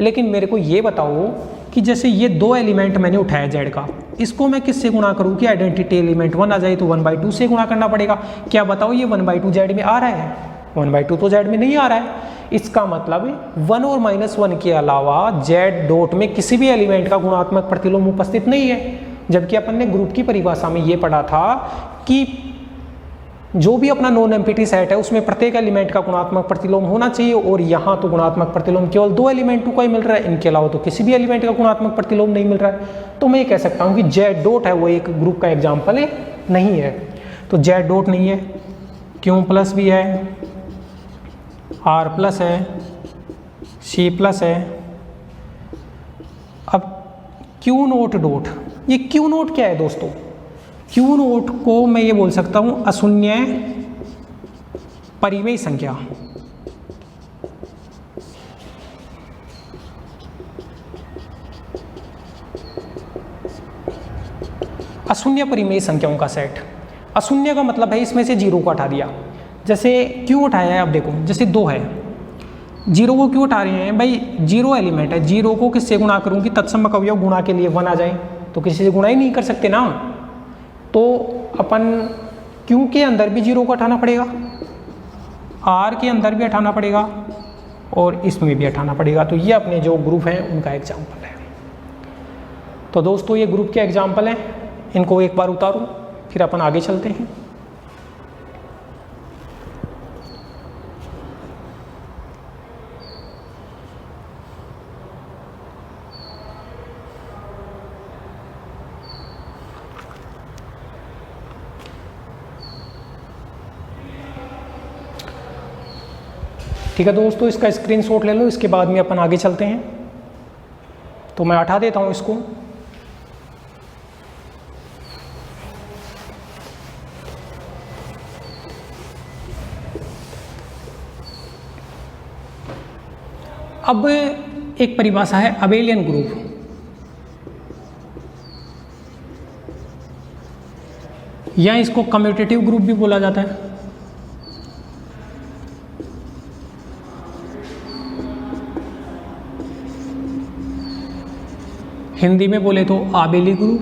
लेकिन मेरे को ये बताओ कि जैसे ये 2 एलिमेंट मैंने उठाया z का, इसको मैं किससे गुणा करूँ कि आइडेंटिटी एलिमेंट 1 आ जाए? तो 1/2 से गुणा करना पड़ेगा। क्या बताओ ये 1/2 z में आ रहा है? 1/2 तो z में नहीं आ रहा है। इसका मतलब 1 और -1 के अलावा z डॉट में किसी भी एलिमेंट का गुणात्मक प्रतिलोम उपस्थित नहीं है। जबकि अपन ने ग्रुप की परिभाषा में ये पढ़ा था कि जो भी अपना नॉन एम्प्टी सेट है उसमें प्रत्येक एलिमेंट का गुणात्मक प्रतिलोम होना चाहिए, और यहाँ तो गुणात्मक प्रतिलोम केवल 2 एलिमेंटों का ही मिल रहा है, इनके अलावा तो किसी भी एलिमेंट का गुणात्मक प्रतिलोम नहीं मिल रहा है। तो मैं ये कह सकता हूँ कि z डॉट है वो एक ग्रुप का एग्जाम्पल है, नहीं है। तो z डॉट नहीं है, q प्लस भी है, r प्लस है, c प्लस है। अब q नोट डॉट, ये q नोट क्या है दोस्तों? q नोट को मैं ये बोल सकता हूं अशून्य परिमेय संख्या। अशून्य परिमेय संख्याओं का सेट। अशून्य का मतलब है इसमें से 0 को हटा दिया। जैसे क्यों उठाया है? अब देखो जैसे 2 है, 0 को क्यों उठा रहे हैं भाई? 0 एलिमेंट है, 0 को किससे गुणा करूं कि तत्समक अवयव गुणा के लिए 1 आ जाए? तो किसी से गुणा ही नहीं कर सकते ना। तो अपन क्यों के अंदर भी 0 को हटाना पड़ेगा, r के अंदर भी हटाना पड़ेगा और इसमें भी हटाना पड़ेगा। तो ये अपने जो ग्रुप हैं उनका एग्जाम्पल है। तो दोस्तों ये ग्रुप के एग्जाम्पल हैं, इनको एक बार उतारो फिर अपन आगे चलते हैं। ठीक है दोस्तों, इसका स्क्रीनशॉट ले लो, इसके बाद में अपन आगे चलते हैं। तो मैं हटा देता हूँ इसको। अब एक परिभाषा है अबेलियन ग्रुप। या इसको कम्यूटेटिव ग्रुप भी बोला जाता है। हिंदी में बोले तो आबेली ग्रुप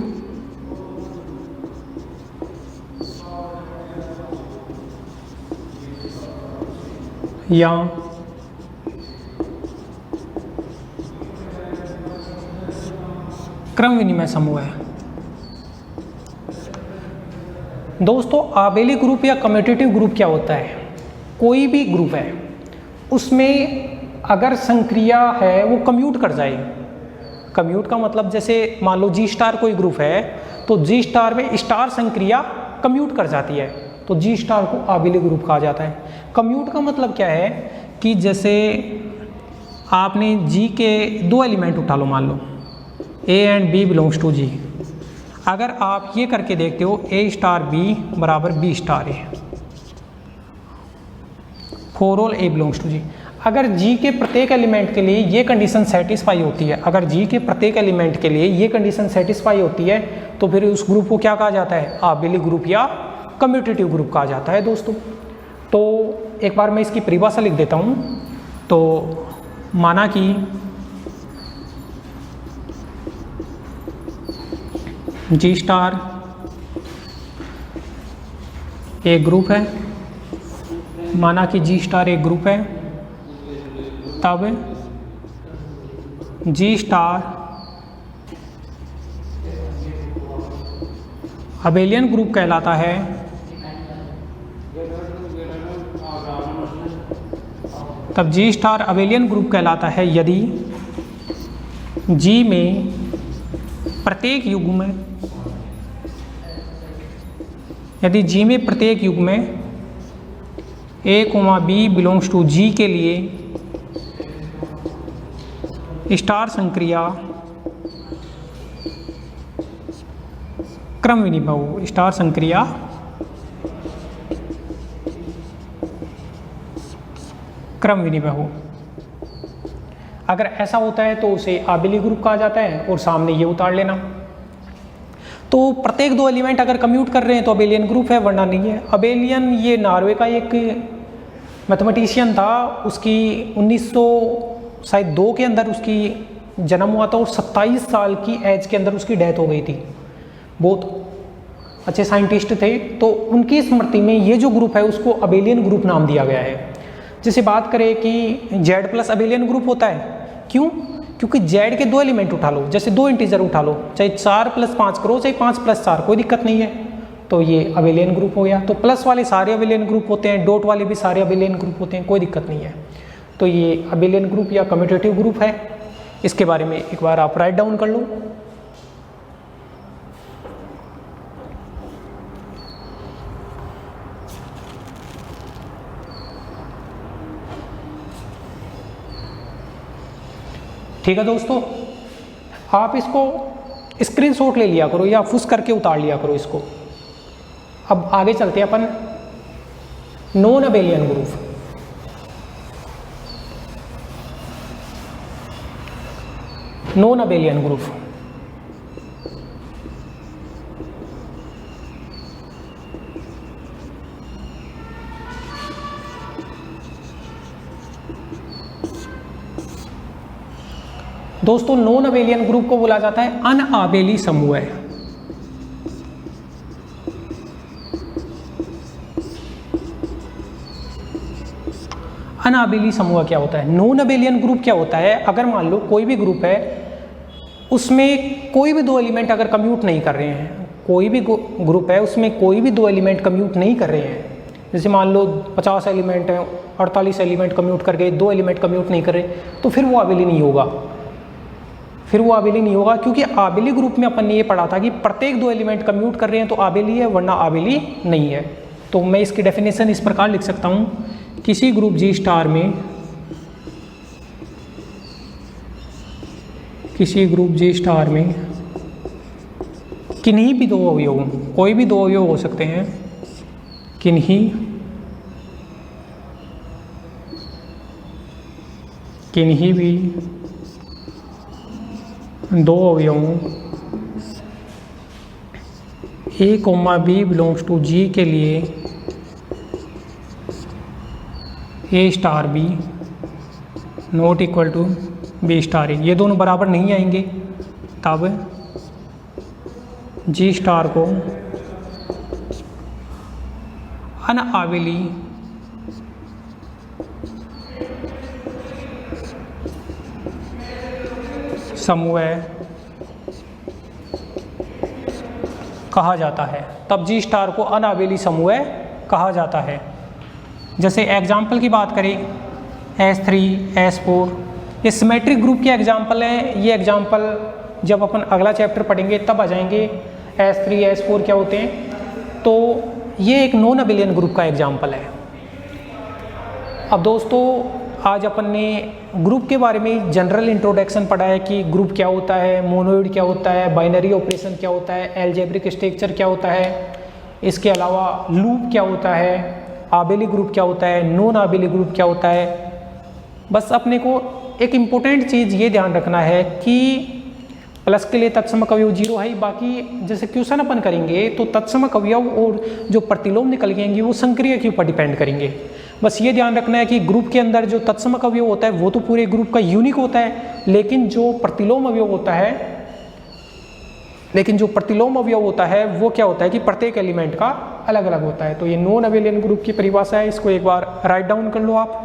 या क्रम विनिमय समूह है। दोस्तों आबेली ग्रुप या कम्यूटेटिव ग्रुप क्या होता है? कोई भी ग्रुप है उसमें अगर संक्रिया है वो कम्यूट कर जाए। कम्यूट का मतलब जैसे मान लो जी स्टार कोई ग्रुप है तो जी स्टार में स्टार संक्रिया कम्यूट कर जाती है तो जी स्टार को आबेली ग्रुप कहा जाता है। कम्यूट का मतलब क्या है कि जैसे आपने जी के दो एलिमेंट उठा लो, मान लो a and b belongs to G. अगर आप ये करके देखते हो ए स्टार बी बराबर b star a, for all a belongs to G. अगर जी के प्रत्येक एलिमेंट के लिए ये कंडीशन सेटिस्फाई होती है, अगर जी के प्रत्येक एलिमेंट के लिए ये कंडीशन सेटिस्फाई होती है तो फिर उस ग्रुप को क्या कहा जाता है? आबेली ग्रुप या कम्यूटेटिव ग्रुप कहा जाता है दोस्तों। तो एक बार मैं इसकी परिभाषा लिख देता हूँ। तो माना कि जी स्टार एक ग्रुप है, माना कि जी स्टार एक ग्रुप है, तब जी स्टार अबेलियन ग्रुप कहलाता है तब जी स्टार अबेलियन ग्रुप कहलाता है यदि जी में प्रत्येक युग्म में यदि जी में प्रत्येक युग्म में ए कोमा बी बिलोंग्स टू जी के लिए स्टार संक्रिया क्रम विनिमय हो। स्टार संक्रिया क्रम विनिमय हो। अगर ऐसा होता है तो उसे आबेली ग्रुप कहा जाता है। और सामने ये उतार लेना। तो प्रत्येक दो एलिमेंट अगर कम्यूट कर रहे हैं तो अबेलियन ग्रुप है, वरना नहीं है। अबेलियन ये नॉर्वे का एक मैथमेटिशियन था, उसकी 1902 के अंदर उसकी जन्म हुआ था और 27 साल की एज के अंदर उसकी डेथ हो गई थी। बहुत अच्छे साइंटिस्ट थे। तो उनकी स्मृति में ये जो ग्रुप है उसको अबेलियन ग्रुप नाम दिया गया है। जैसे बात करें कि जेड प्लस अबेलियन ग्रुप होता है, क्यों? क्योंकि जेड के दो एलिमेंट उठा लो, जैसे दो इंटीजर उठा लो, चाहे 4 + 5 करो चाहे 5 + 4, कोई दिक्कत नहीं है, तो ये अबेलियन ग्रुप हो गया। तो प्लस वाले सारे अबेलियन ग्रुप होते हैं, डॉट वाले भी सारे अबेलियन ग्रुप होते हैं, कोई दिक्कत नहीं है। तो ये अबेलियन ग्रुप या कम्यूटेटिव ग्रुप है। इसके बारे में एक बार आप राइट डाउन कर लो। ठीक है दोस्तों, आप इसको स्क्रीनशॉट ले लिया करो या फुस करके उतार लिया करो इसको। अब आगे चलते हैं अपन non abelian group. Non abelian group दोस्तों, नॉन अबेलियन ग्रुप को बोला जाता है अनआबेली समूह है। अनआबेली समूह क्या होता है? नॉन अबेलियन ग्रुप क्या होता है? अगर मान लो कोई भी ग्रुप है उसमें कोई भी दो एलिमेंट अगर कम्यूट नहीं कर रहे हैं, कोई भी ग्रुप है उसमें कोई भी दो एलिमेंट कम्यूट नहीं कर रहे हैं, जैसे मान लो 50 एलिमेंट हैं, 48 एलिमेंट कम्यूट करके दो एलिमेंट कम्यूट नहीं कर रहे, तो फिर वो आबेली नहीं होगा। फिर वो आबेली नहीं होगा, क्योंकि आबेली ग्रुप में अपन ने ये पढ़ा था कि प्रत्येक दो एलिमेंट कम्यूट कर रहे हैं तो आबेली है, वरना आबेली नहीं है। तो मैं इसकी डेफिनेशन इस प्रकार लिख सकता हूँ, किसी ग्रुप जी स्टार में किसी ग्रुप जी स्टार में किन्हीं भी दो अवयवों, कोई भी दो अवयव हो सकते हैं, किन्हीं भी दो अवयवों A, B belongs to G के लिए A star B not equal to B star A, ये दोनों बराबर नहीं आएंगे, तब G स्टार को अनआबेली समूह कहा जाता है, तब जी स्टार को अनाबेली समूह कहा जाता है। जैसे एग्जाम्पल की बात करें S3, S4, ये सिमेट्रिक ग्रुप के एग्जाम्पल हैं। ये एग्जाम्पल जब अपन अगला चैप्टर पढ़ेंगे तब आ जाएंगे। S3, S4 क्या होते हैं, तो ये एक नॉन अबेलियन ग्रुप का एग्जाम्पल है। अब दोस्तों आज अपन ने ग्रुप के बारे में जनरल इंट्रोडक्शन पढ़ा है कि ग्रुप क्या होता है, मोनोइड क्या होता है, बाइनरी ऑपरेशन क्या होता है, अलजेब्रिक स्ट्रक्चर क्या होता है, इसके अलावा लूप क्या होता है, आबेली ग्रुप क्या होता है, नॉन आबेली ग्रुप क्या होता है। बस अपने को एक इम्पोर्टेंट चीज़ ये ध्यान रखना है कि प्लस के लिए तत्समक अवयव 0 है, बाकी जैसे क्वेश्चन अपन करेंगे तो तत्समक अवयव और जो प्रतिलोम निकल के आएंगे वो संक्रिय के ऊपर डिपेंड करेंगे। बस ये ध्यान रखना है कि ग्रुप के अंदर जो तत्समक अवयव होता है वो तो पूरे ग्रुप का यूनिक होता है, लेकिन जो प्रतिलोम अवयव होता है वो क्या होता है कि प्रत्येक एलिमेंट का अलग अलग होता है। तो ये नॉन अबेलियन ग्रुप की परिभाषा है, इसको एक बार राइट डाउन कर लो आप।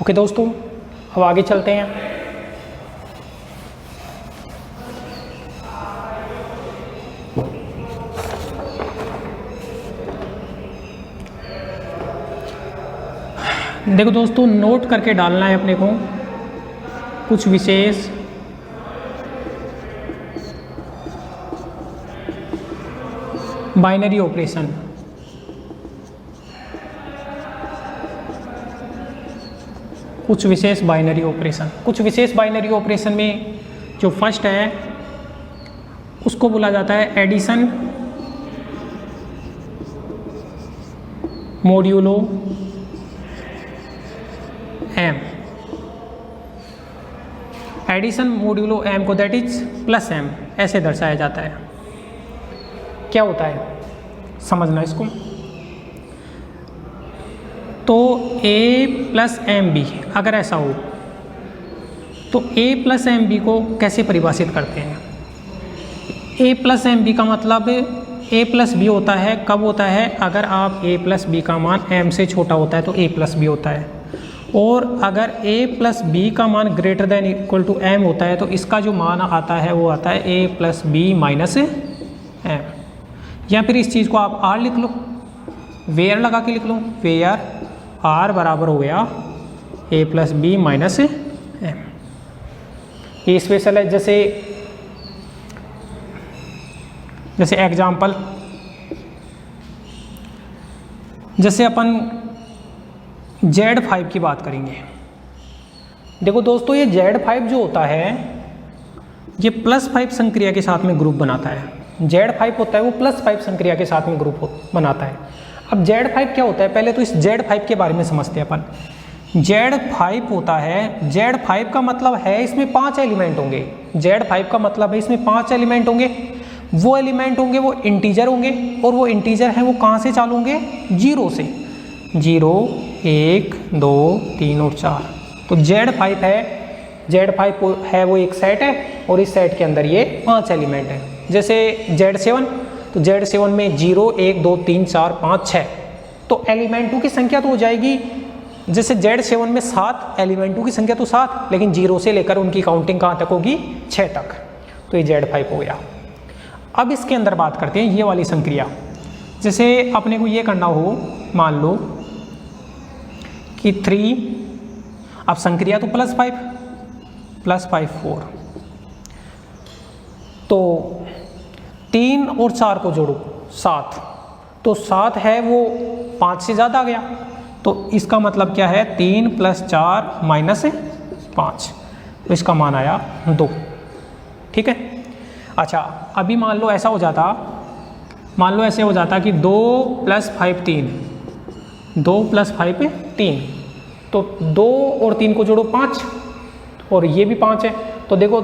ओके दोस्तों, अब आगे चलते हैं। देखो दोस्तों, नोट करके डालना है अपने को कुछ विशेष बाइनरी ऑपरेशन। कुछ विशेष बाइनरी ऑपरेशन में जो फर्स्ट है उसको बोला जाता है addition modulo M. Addition modulo M को दैट इज प्लस एम ऐसे दर्शाया जाता है। क्या होता है समझना इसको। तो a प्लस एम बी अगर ऐसा हो तो a प्लस एम बी को कैसे परिभाषित करते हैं। a प्लस एम बी का मतलब a प्लस बी होता है, कब होता है, अगर आप a प्लस बी का मान m से छोटा होता है तो a प्लस बी होता है, और अगर a प्लस बी का मान greater than equal to m होता है तो इसका जो मान आता है वो आता है a plus B minus m। या फिर इस चीज़ को आप r लिख लो, वेयर लगा के लिख लो, वेयर r बराबर हो गया a plus B minus m। ये स्पेशल है। जैसे एग्जाम्पल, जैसे अपन Z5 की बात करेंगे। देखो दोस्तों, ये Z5 जो होता है ये +5 संक्रिया के साथ में ग्रुप बनाता है। Z5 होता है वो +5 संक्रिया के साथ में ग्रुप बनाता है। अब Z5 क्या होता है, पहले तो इस Z5 के बारे में समझते हैं अपन। Z5 होता है, Z5 का मतलब है इसमें 5 एलिमेंट होंगे। Z5 का मतलब है इसमें 5 एलिमेंट होंगे। वो एलिमेंट होंगे वो इंटीजर होंगे, और वो इंटीजर हैं वो कहाँ से चालू होंगे, 0 से। 0, 1, 2, 3 और 4। तो Z5 है वो एक सेट है, और इस सेट के अंदर ये 5 एलिमेंट है। जैसे Z7, तो Z7 में 0 1 2 3 4 5 6, तो एलिमेंटों की संख्या तो हो जाएगी, जैसे Z7 में 7 एलिमेंटों की संख्या तो 7, लेकिन 0 से लेकर उनकी काउंटिंग कहाँ तक होगी, 6 तक, तो ये Z5 हो गया। अब इसके अंदर बात करते हैं ये वाली संक्रिया। जैसे अपने को ये करना हो, मान लो कि 3, अब संक्रिया तो +5 4, तो 3 और 4 को जोड़ो 7, तो 7 है वो 5 से ज़्यादा आ गया, तो इसका मतलब क्या है 3 + 4 - 5, तो इसका मान आया 2। ठीक है। अच्छा, अभी मान लो ऐसा हो जाता, मान लो ऐसे हो जाता कि 2 + 5 3, 2 + 5 3, तो 2 और 3 को जोड़ो 5, और ये भी 5 है, तो देखो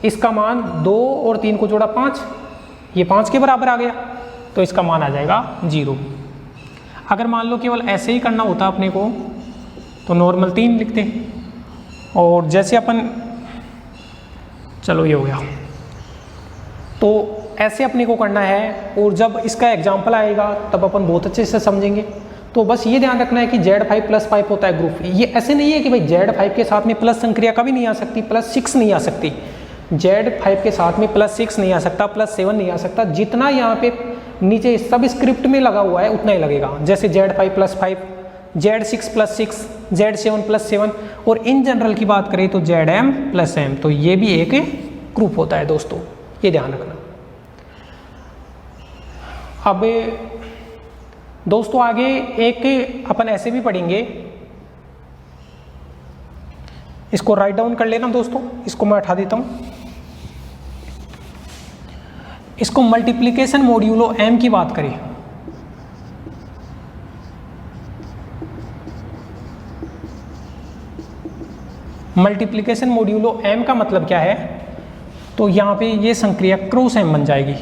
इसका मान 2 और 3 को जोड़ा 5, ये 5 के बराबर आ गया, तो इसका मान आ जाएगा 0। अगर मान लो केवल ऐसे ही करना होता अपने को, तो नॉर्मल 3 लिखते, और जैसे अपन, चलो ये हो गया, तो ऐसे अपने को करना है, और जब इसका एग्जाम्पल आएगा तब अपन बहुत अच्छे से समझेंगे। तो बस ये ध्यान रखना है कि Z5 + 5 होता है ग्रुप, ये ऐसे नहीं है कि भाई Z5 के साथ में प्लस संक्रिया कभी नहीं आ सकती, +6 नहीं आ सकती, Z5 के साथ में +6 नहीं आ सकता, +7 नहीं आ सकता, जितना यहाँ पे नीचे सब स्क्रिप्ट में लगा हुआ है उतना ही लगेगा। जैसे Z5 + 5, Z6 + 6, Z7 + 7, और इन जनरल की बात करें तो Zm + m, तो ये भी एक ग्रुप होता है दोस्तों, ये ध्यान रखना। अब दोस्तों आगे एक अपन ऐसे भी पढ़ेंगे, इसको राइट डाउन कर लेना दोस्तों, इसको मैं उठा देता हूं। इसको मल्टीप्लिकेशन मॉड्यूलो m की बात करें, मल्टीप्लिकेशन मॉड्यूलो m का मतलब क्या है, तो यहाँ पे ये संक्रिया क्रॉस m बन जाएगी।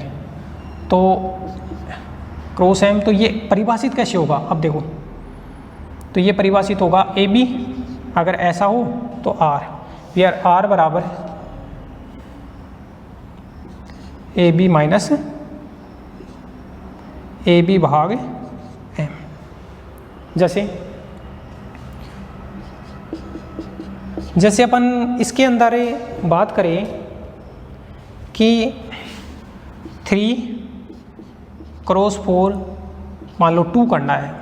तो क्रॉस m, तो ये परिभाषित कैसे होगा, अब देखो, तो ये परिभाषित होगा AB, अगर ऐसा हो तो R, वेयर R बराबर AB माइनस AB भाग M। जैसे अपन इसके अंदर बात करें कि 3 क्रॉस 4 मान लो 2 करना है,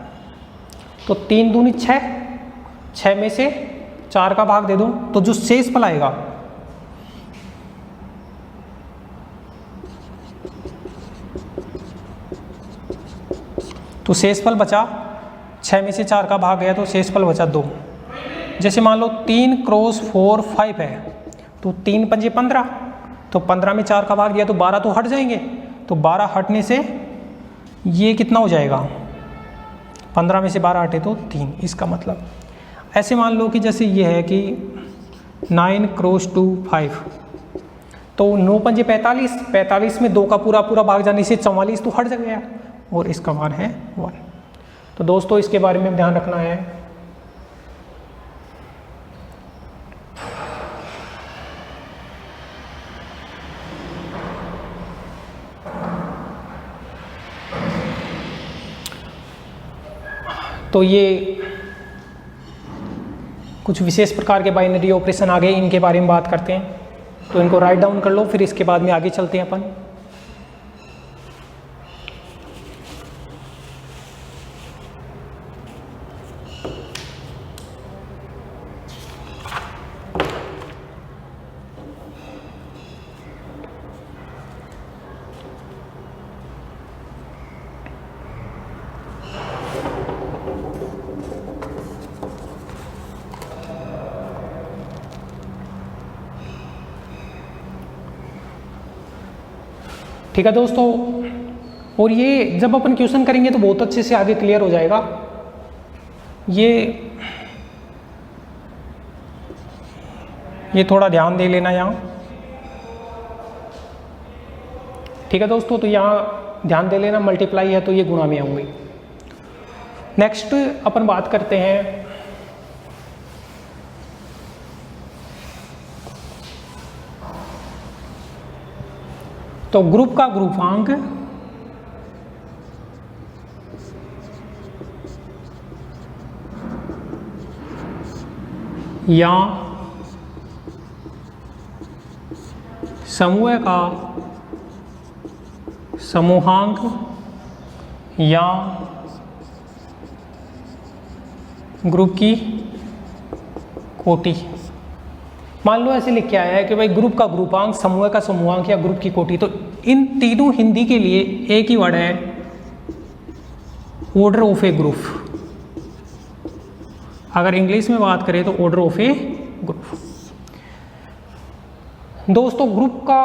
तो 3 दूनी 6, 6 में से 4 का भाग दे दो, तो जो शेषफल आएगा, तो शेषफल बचा, 6 में से 4 का भाग गया तो शेषफल बचा 2। जैसे मान लो 3 क्रॉस 4 5 है, तो 3 × 5 = 15, तो 15 में 4 का भाग दिया तो 12 तो हट जाएंगे, तो 12 हटने से ये कितना हो जाएगा, 15 में से 12 हटे तो 3। इसका मतलब ऐसे मान लो कि जैसे ये है कि 9 क्रॉस 2 5, तो 9 × 5 = 45, 45 में 2 का पूरा भाग जाने से 44 तो हट गया, और इसका मान है 1। तो दोस्तों इसके बारे में ध्यान रखना है। तो ये कुछ विशेष प्रकार के बाइनरी ऑपरेशन आ गए, इनके बारे में बात करते हैं, तो इनको राइट डाउन कर लो, फिर इसके बाद में आगे चलते हैं अपन। ठीक है दोस्तों, और ये जब अपन क्वेश्चन करेंगे तो बहुत अच्छे से आगे क्लियर हो जाएगा। ये थोड़ा ध्यान दे लेना यहाँ। ठीक है दोस्तों, तो यहाँ ध्यान दे लेना, मल्टीप्लाई है तो ये गुणा में आऊंगी। नेक्स्ट अपन बात करते हैं तो ग्रुप का ग्रुपांक या समूह का समूहांक या ग्रुप की कोटि। मान लो ऐसे लिख के आया है कि भाई ग्रुप का ग्रुपांक, समूह का समूहांक या ग्रुप की कोटि। तो इन तीनों हिंदी के लिए एक ही वर्ड है, ऑर्डर ऑफ ए ग्रुप। अगर इंग्लिश में बात करें तो ऑर्डर ऑफ ए ग्रुप। दोस्तों ग्रुप का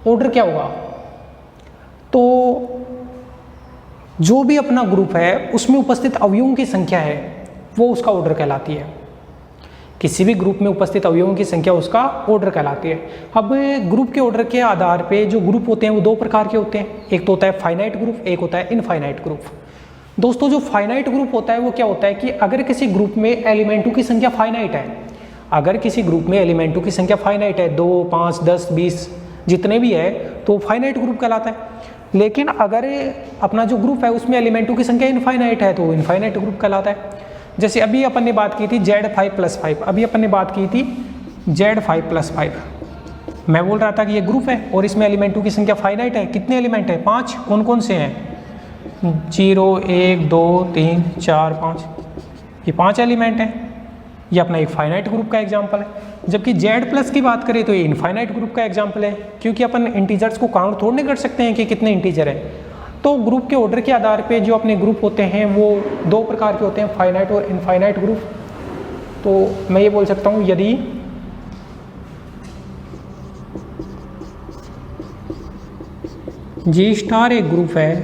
ऑर्डर क्या होगा? तो जो भी अपना ग्रुप है उसमें उपस्थित अवयवों की संख्या है वो उसका ऑर्डर कहलाती है। किसी भी ग्रुप में उपस्थित अवयवों की संख्या उसका ऑर्डर कहलाती है। अब ग्रुप के ऑर्डर के आधार पे जो ग्रुप होते हैं वो दो प्रकार के होते हैं, एक तो होता है फाइनाइट ग्रुप, एक होता है इनफाइनाइट ग्रुप। दोस्तों जो फाइनाइट ग्रुप होता है वो क्या होता है कि अगर किसी ग्रुप में एलिमेंटों की संख्या फाइनाइट है, अगर किसी ग्रुप में एलिमेंटों की संख्या फाइनाइट है, 2, 5, 10, 20 जितने भी है तो फाइनाइट ग्रुप कहलाता है। लेकिन अगर अपना जो ग्रुप है उसमें एलिमेंटों की संख्या इनफाइनाइट है तो इनफाइनाइट ग्रुप कहलाता है। जैसे अभी अपन ने बात की थी Z5+5, अभी अपन ने बात की थी Z5+5। मैं बोल रहा था कि ये ग्रुप है और इसमें एलिमेंटों की संख्या फाइनाइट है। कितने एलिमेंट है? 5। कौन कौन से हैं? 0, 1, 2, 3, 4, 5, ये 5 एलिमेंट हैं। ये अपना एक फाइनाइट ग्रुप का एग्जाम्पल है। जबकि Z+ की बात करें तो ये इनफाइनाइट ग्रुप का एग्जाम्पल है, क्योंकि अपन इंटीजर्स को काउंट थोड़े कर सकते हैं कि कितने इंटीजर हैं। तो ग्रुप के ऑर्डर के आधार पे जो अपने ग्रुप होते हैं वो दो प्रकार के होते हैं, फाइनाइट और इनफाइनाइट ग्रुप। तो मैं ये बोल सकता हूँ यदि G* एक ग्रुप है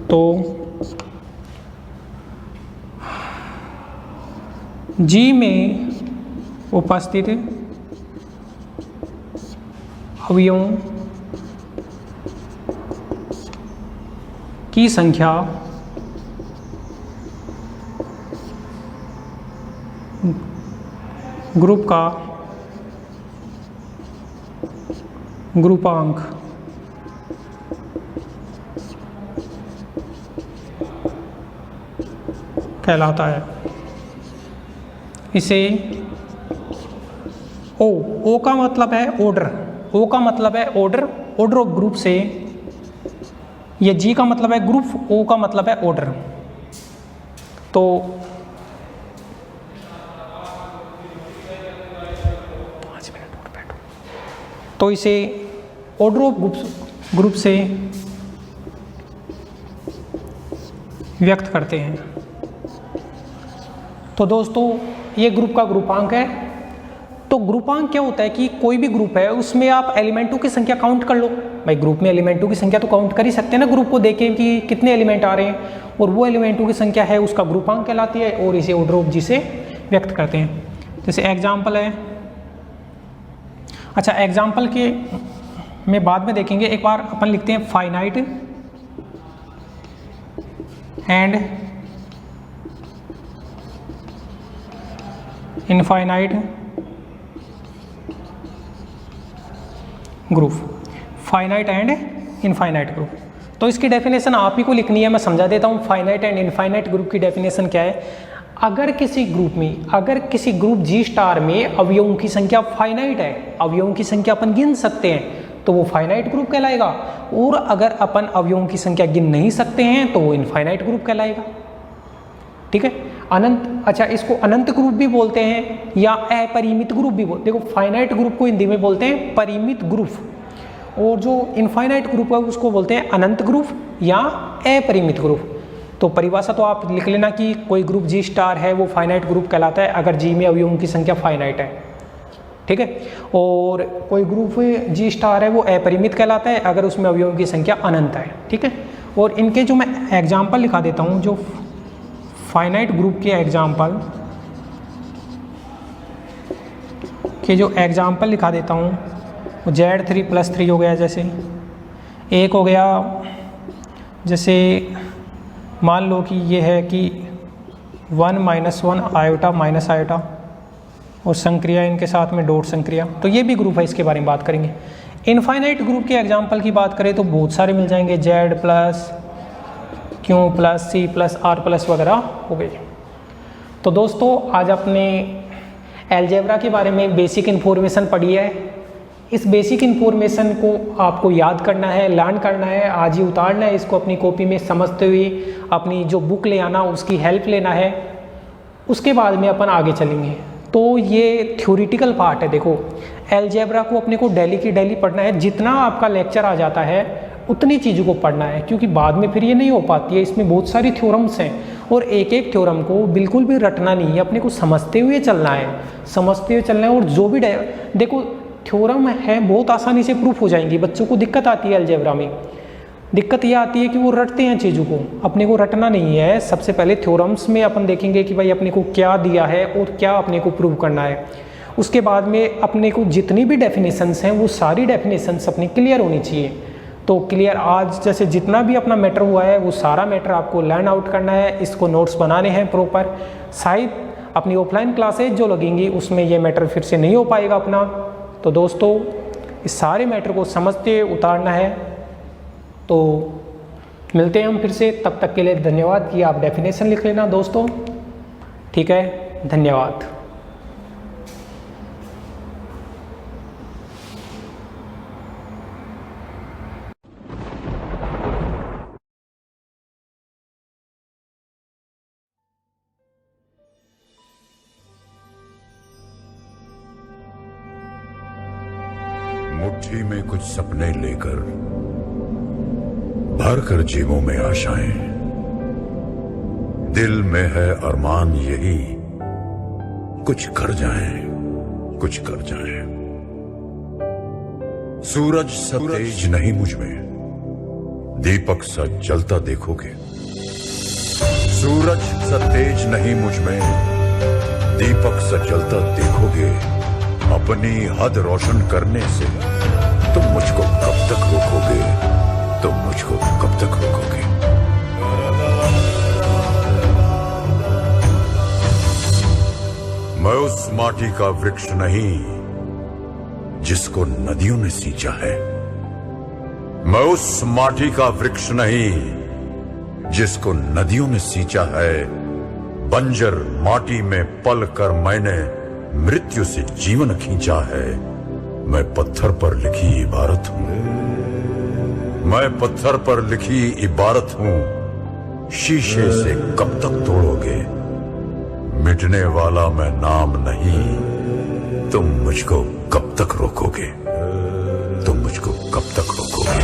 तो G में उपस्थित अवयवों की संख्या ग्रुप का ग्रुपांक कहलाता है। इसे O का मतलब है ऑर्डर, O का मतलब है ऑर्डर, ऑर्डर ऑफ ग्रुप से। ये G का मतलब है ग्रुप, O का मतलब है ऑर्डर। तो इसे ऑर्डर ऑफ ग्रुप से व्यक्त करते हैं। तो दोस्तों ये ग्रुप का ग्रुपांक है। तो ग्रुपांक क्या होता है कि कोई भी ग्रुप है उसमें आप एलिमेंटों की संख्या काउंट कर लो। भाई ग्रुप में एलिमेंटों की संख्या तो काउंट कर ही सकते हैं ना, ग्रुप को देखें कि कितने एलिमेंट आ रहे हैं, और वो एलिमेंटों की संख्या है उसका ग्रुपांक कहलाती है, और इसे ऑर्डर ऑफ जी से व्यक्त करते हैं। जैसे एग्जाम्पल है, अच्छा एग्जाम्पल के में बाद में देखेंगे। एक बार अपन लिखते हैं finite and infinite group, finite and infinite group. तो इसकी डेफिनेशन आप ही को लिखनी है, मैं समझा देता हूँ। फाइनाइट एंड इनफाइनाइट ग्रुप की डेफिनेशन क्या है? अगर किसी ग्रुप G* में अवयवों की संख्या फाइनाइट है, अवयवों की संख्या अपन गिन सकते हैं तो वो फाइनाइट ग्रुप कहलाएगा, और अगर अपन अवयवों की संख्या गिन नहीं सकते हैं तो वो इनफाइनाइट ग्रुप कहलाएगा। ठीक है, अनंत, अच्छा इसको अनंत ग्रुप भी बोलते हैं या अपरिमित ग्रुप भी बोलते हैं। देखो फाइनाइट ग्रुप को हिंदी में बोलते हैं परिमित ग्रुप, और जो इनफाइनाइट ग्रुप है उसको बोलते हैं अनंत ग्रुप या अपरिमित ग्रुप। तो परिभाषा तो आप लिख लेना कि कोई ग्रुप G* है वो फाइनाइट ग्रुप कहलाता है अगर G में अवयवों की संख्या फाइनाइट है। ठीक है, और कोई ग्रुप G* है वो अपरिमित कहलाता है अगर उसमें अवयवों की संख्या अनंत है। ठीक है, और इनके जो मैं एग्जाम्पल लिखा देता हूँ, जो फाइनाइट ग्रुप के एग्जाम्पल लिखा देता हूँ, वो Z3+3 हो गया। जैसे एक हो गया, जैसे मान लो कि ये है कि 1 - 1 आयोटा माइनस आयोटा, और संक्रिया इनके साथ में डॉट संक्रिया, तो ये भी ग्रुप है, इसके बारे में बात करेंगे। इनफाइनाइट ग्रुप के एग्जाम्पल की बात करें तो बहुत सारे मिल जाएंगे, Z+Q Q plus C plus R plus वगैरह हो गई। तो दोस्तों आज आपने अलजेब्रा के बारे में बेसिक इन्फॉर्मेशन पढ़ी है। इस बेसिक इन्फॉर्मेशन को आपको याद करना है, लर्न करना है, आज ही उतारना है इसको अपनी कॉपी में, समझते हुए अपनी जो बुक ले आना उसकी हेल्प लेना है। उसके बाद में अपन आगे चलेंगे। तो ये थ्योरेटिकल पार्ट है। देखो अलजेब्रा को अपने को डेली की डेली पढ़ना है, जितना आपका लेक्चर आ जाता है उतनी चीज़ों को पढ़ना है, क्योंकि बाद में फिर ये नहीं हो पाती है। इसमें बहुत सारी थ्योरम्स हैं और एक एक थ्योरम को बिल्कुल भी रटना नहीं है, अपने को समझते हुए चलना है, समझते हुए चलना है। और जो भी देखो थ्योरम है बहुत आसानी से प्रूफ हो जाएंगी। बच्चों को दिक्कत आती है अलजेब्रा में, दिक्कत ये आती है कि वो रटते हैं चीज़ों को, अपने को रटना नहीं है। सबसे पहले थ्योरम्स में अपन देखेंगे कि भाई अपने को क्या दिया है और क्या अपने को प्रूव करना है। उसके बाद में अपने को जितनी भी डेफिनेशंस हैं वो सारी डेफिनेशंस अपनी क्लियर होनी चाहिए। तो क्लियर आज जैसे जितना भी अपना मैटर हुआ है वो सारा मैटर आपको लर्न आउट करना है, इसको नोट्स बनाने हैं प्रॉपर। शायद अपनी ऑफलाइन क्लासेज जो लगेंगी उसमें ये मैटर फिर से नहीं हो पाएगा अपना। तो दोस्तों इस सारे मैटर को समझते उतारना है। तो मिलते हैं हम फिर से, तब तक के लिए धन्यवाद। कि आप डेफिनेशन लिख लेना दोस्तों, ठीक है, धन्यवाद। मुट्ठी में कुछ सपने लेकर भर कर जेबों में आशाएं, दिल में है अरमान यही कुछ कर जाएं, कुछ कर जाएं। सूरज सा तेज नहीं मुझ में, दीपक सा जलता देखोगे। सूरज सा तेज नहीं मुझ में, दीपक सा जलता देखोगे। अपनी हद रोशन करने से तुम मुझको कब तक रोकोगे, तुम मुझको कब तक रोकोगे। मैं उस माटी का वृक्ष नहीं जिसको नदियों ने सींचा है। मैं उस माटी का वृक्ष नहीं जिसको नदियों ने सींचा है। बंजर माटी में पल कर मैंने मृत्यु से जीवन खींचा है। मैं पत्थर पर लिखी इबारत हूं, मैं पत्थर पर लिखी इबारत हूं। शीशे से कब तक तोड़ोगे, मिटने वाला मैं नाम नहीं। तुम मुझको कब तक रोकोगे, तुम मुझको कब तक रोकोगे।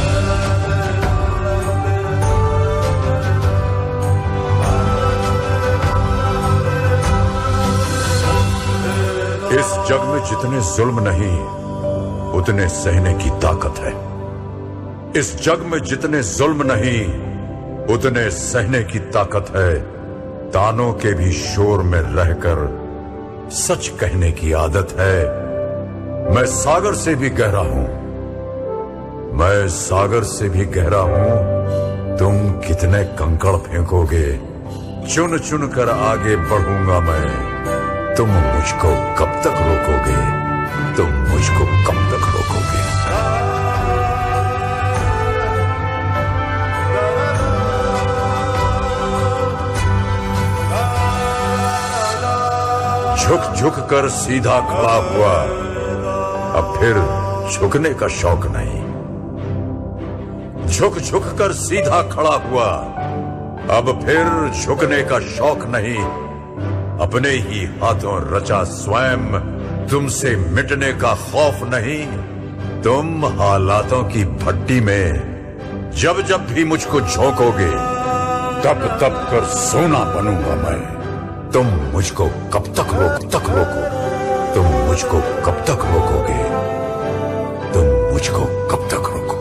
इस जग में जितने जुल्म नहीं उतने सहने की ताकत है। इस जग में जितने जुल्म नहीं उतने सहने की ताकत है। तानों के भी शोर में रहकर सच कहने की आदत है। मैं सागर से भी गहरा हूं, मैं सागर से भी गहरा हूं। तुम कितने कंकड़ फेंकोगे, चुन चुन कर आगे बढ़ूंगा मैं। तुम मुझको कब तक रोकोगे, तुम मुझको कब तक रोकोगे। झुक झुक कर सीधा खड़ा हुआ, अब फिर झुकने का शौक नहीं। झुक झुक कर सीधा खड़ा हुआ, अब फिर झुकने का शौक नहीं। अपने ही हाथों रचा स्वयं, तुमसे मिटने का खौफ नहीं। तुम हालातों की भट्टी में जब जब भी मुझको झोंकोगे, तब तब कर सोना बनूंगा मैं। तुम मुझको कब तक रोको, तुम मुझको कब तक रोकोगे, तुम मुझको कब तक रोको।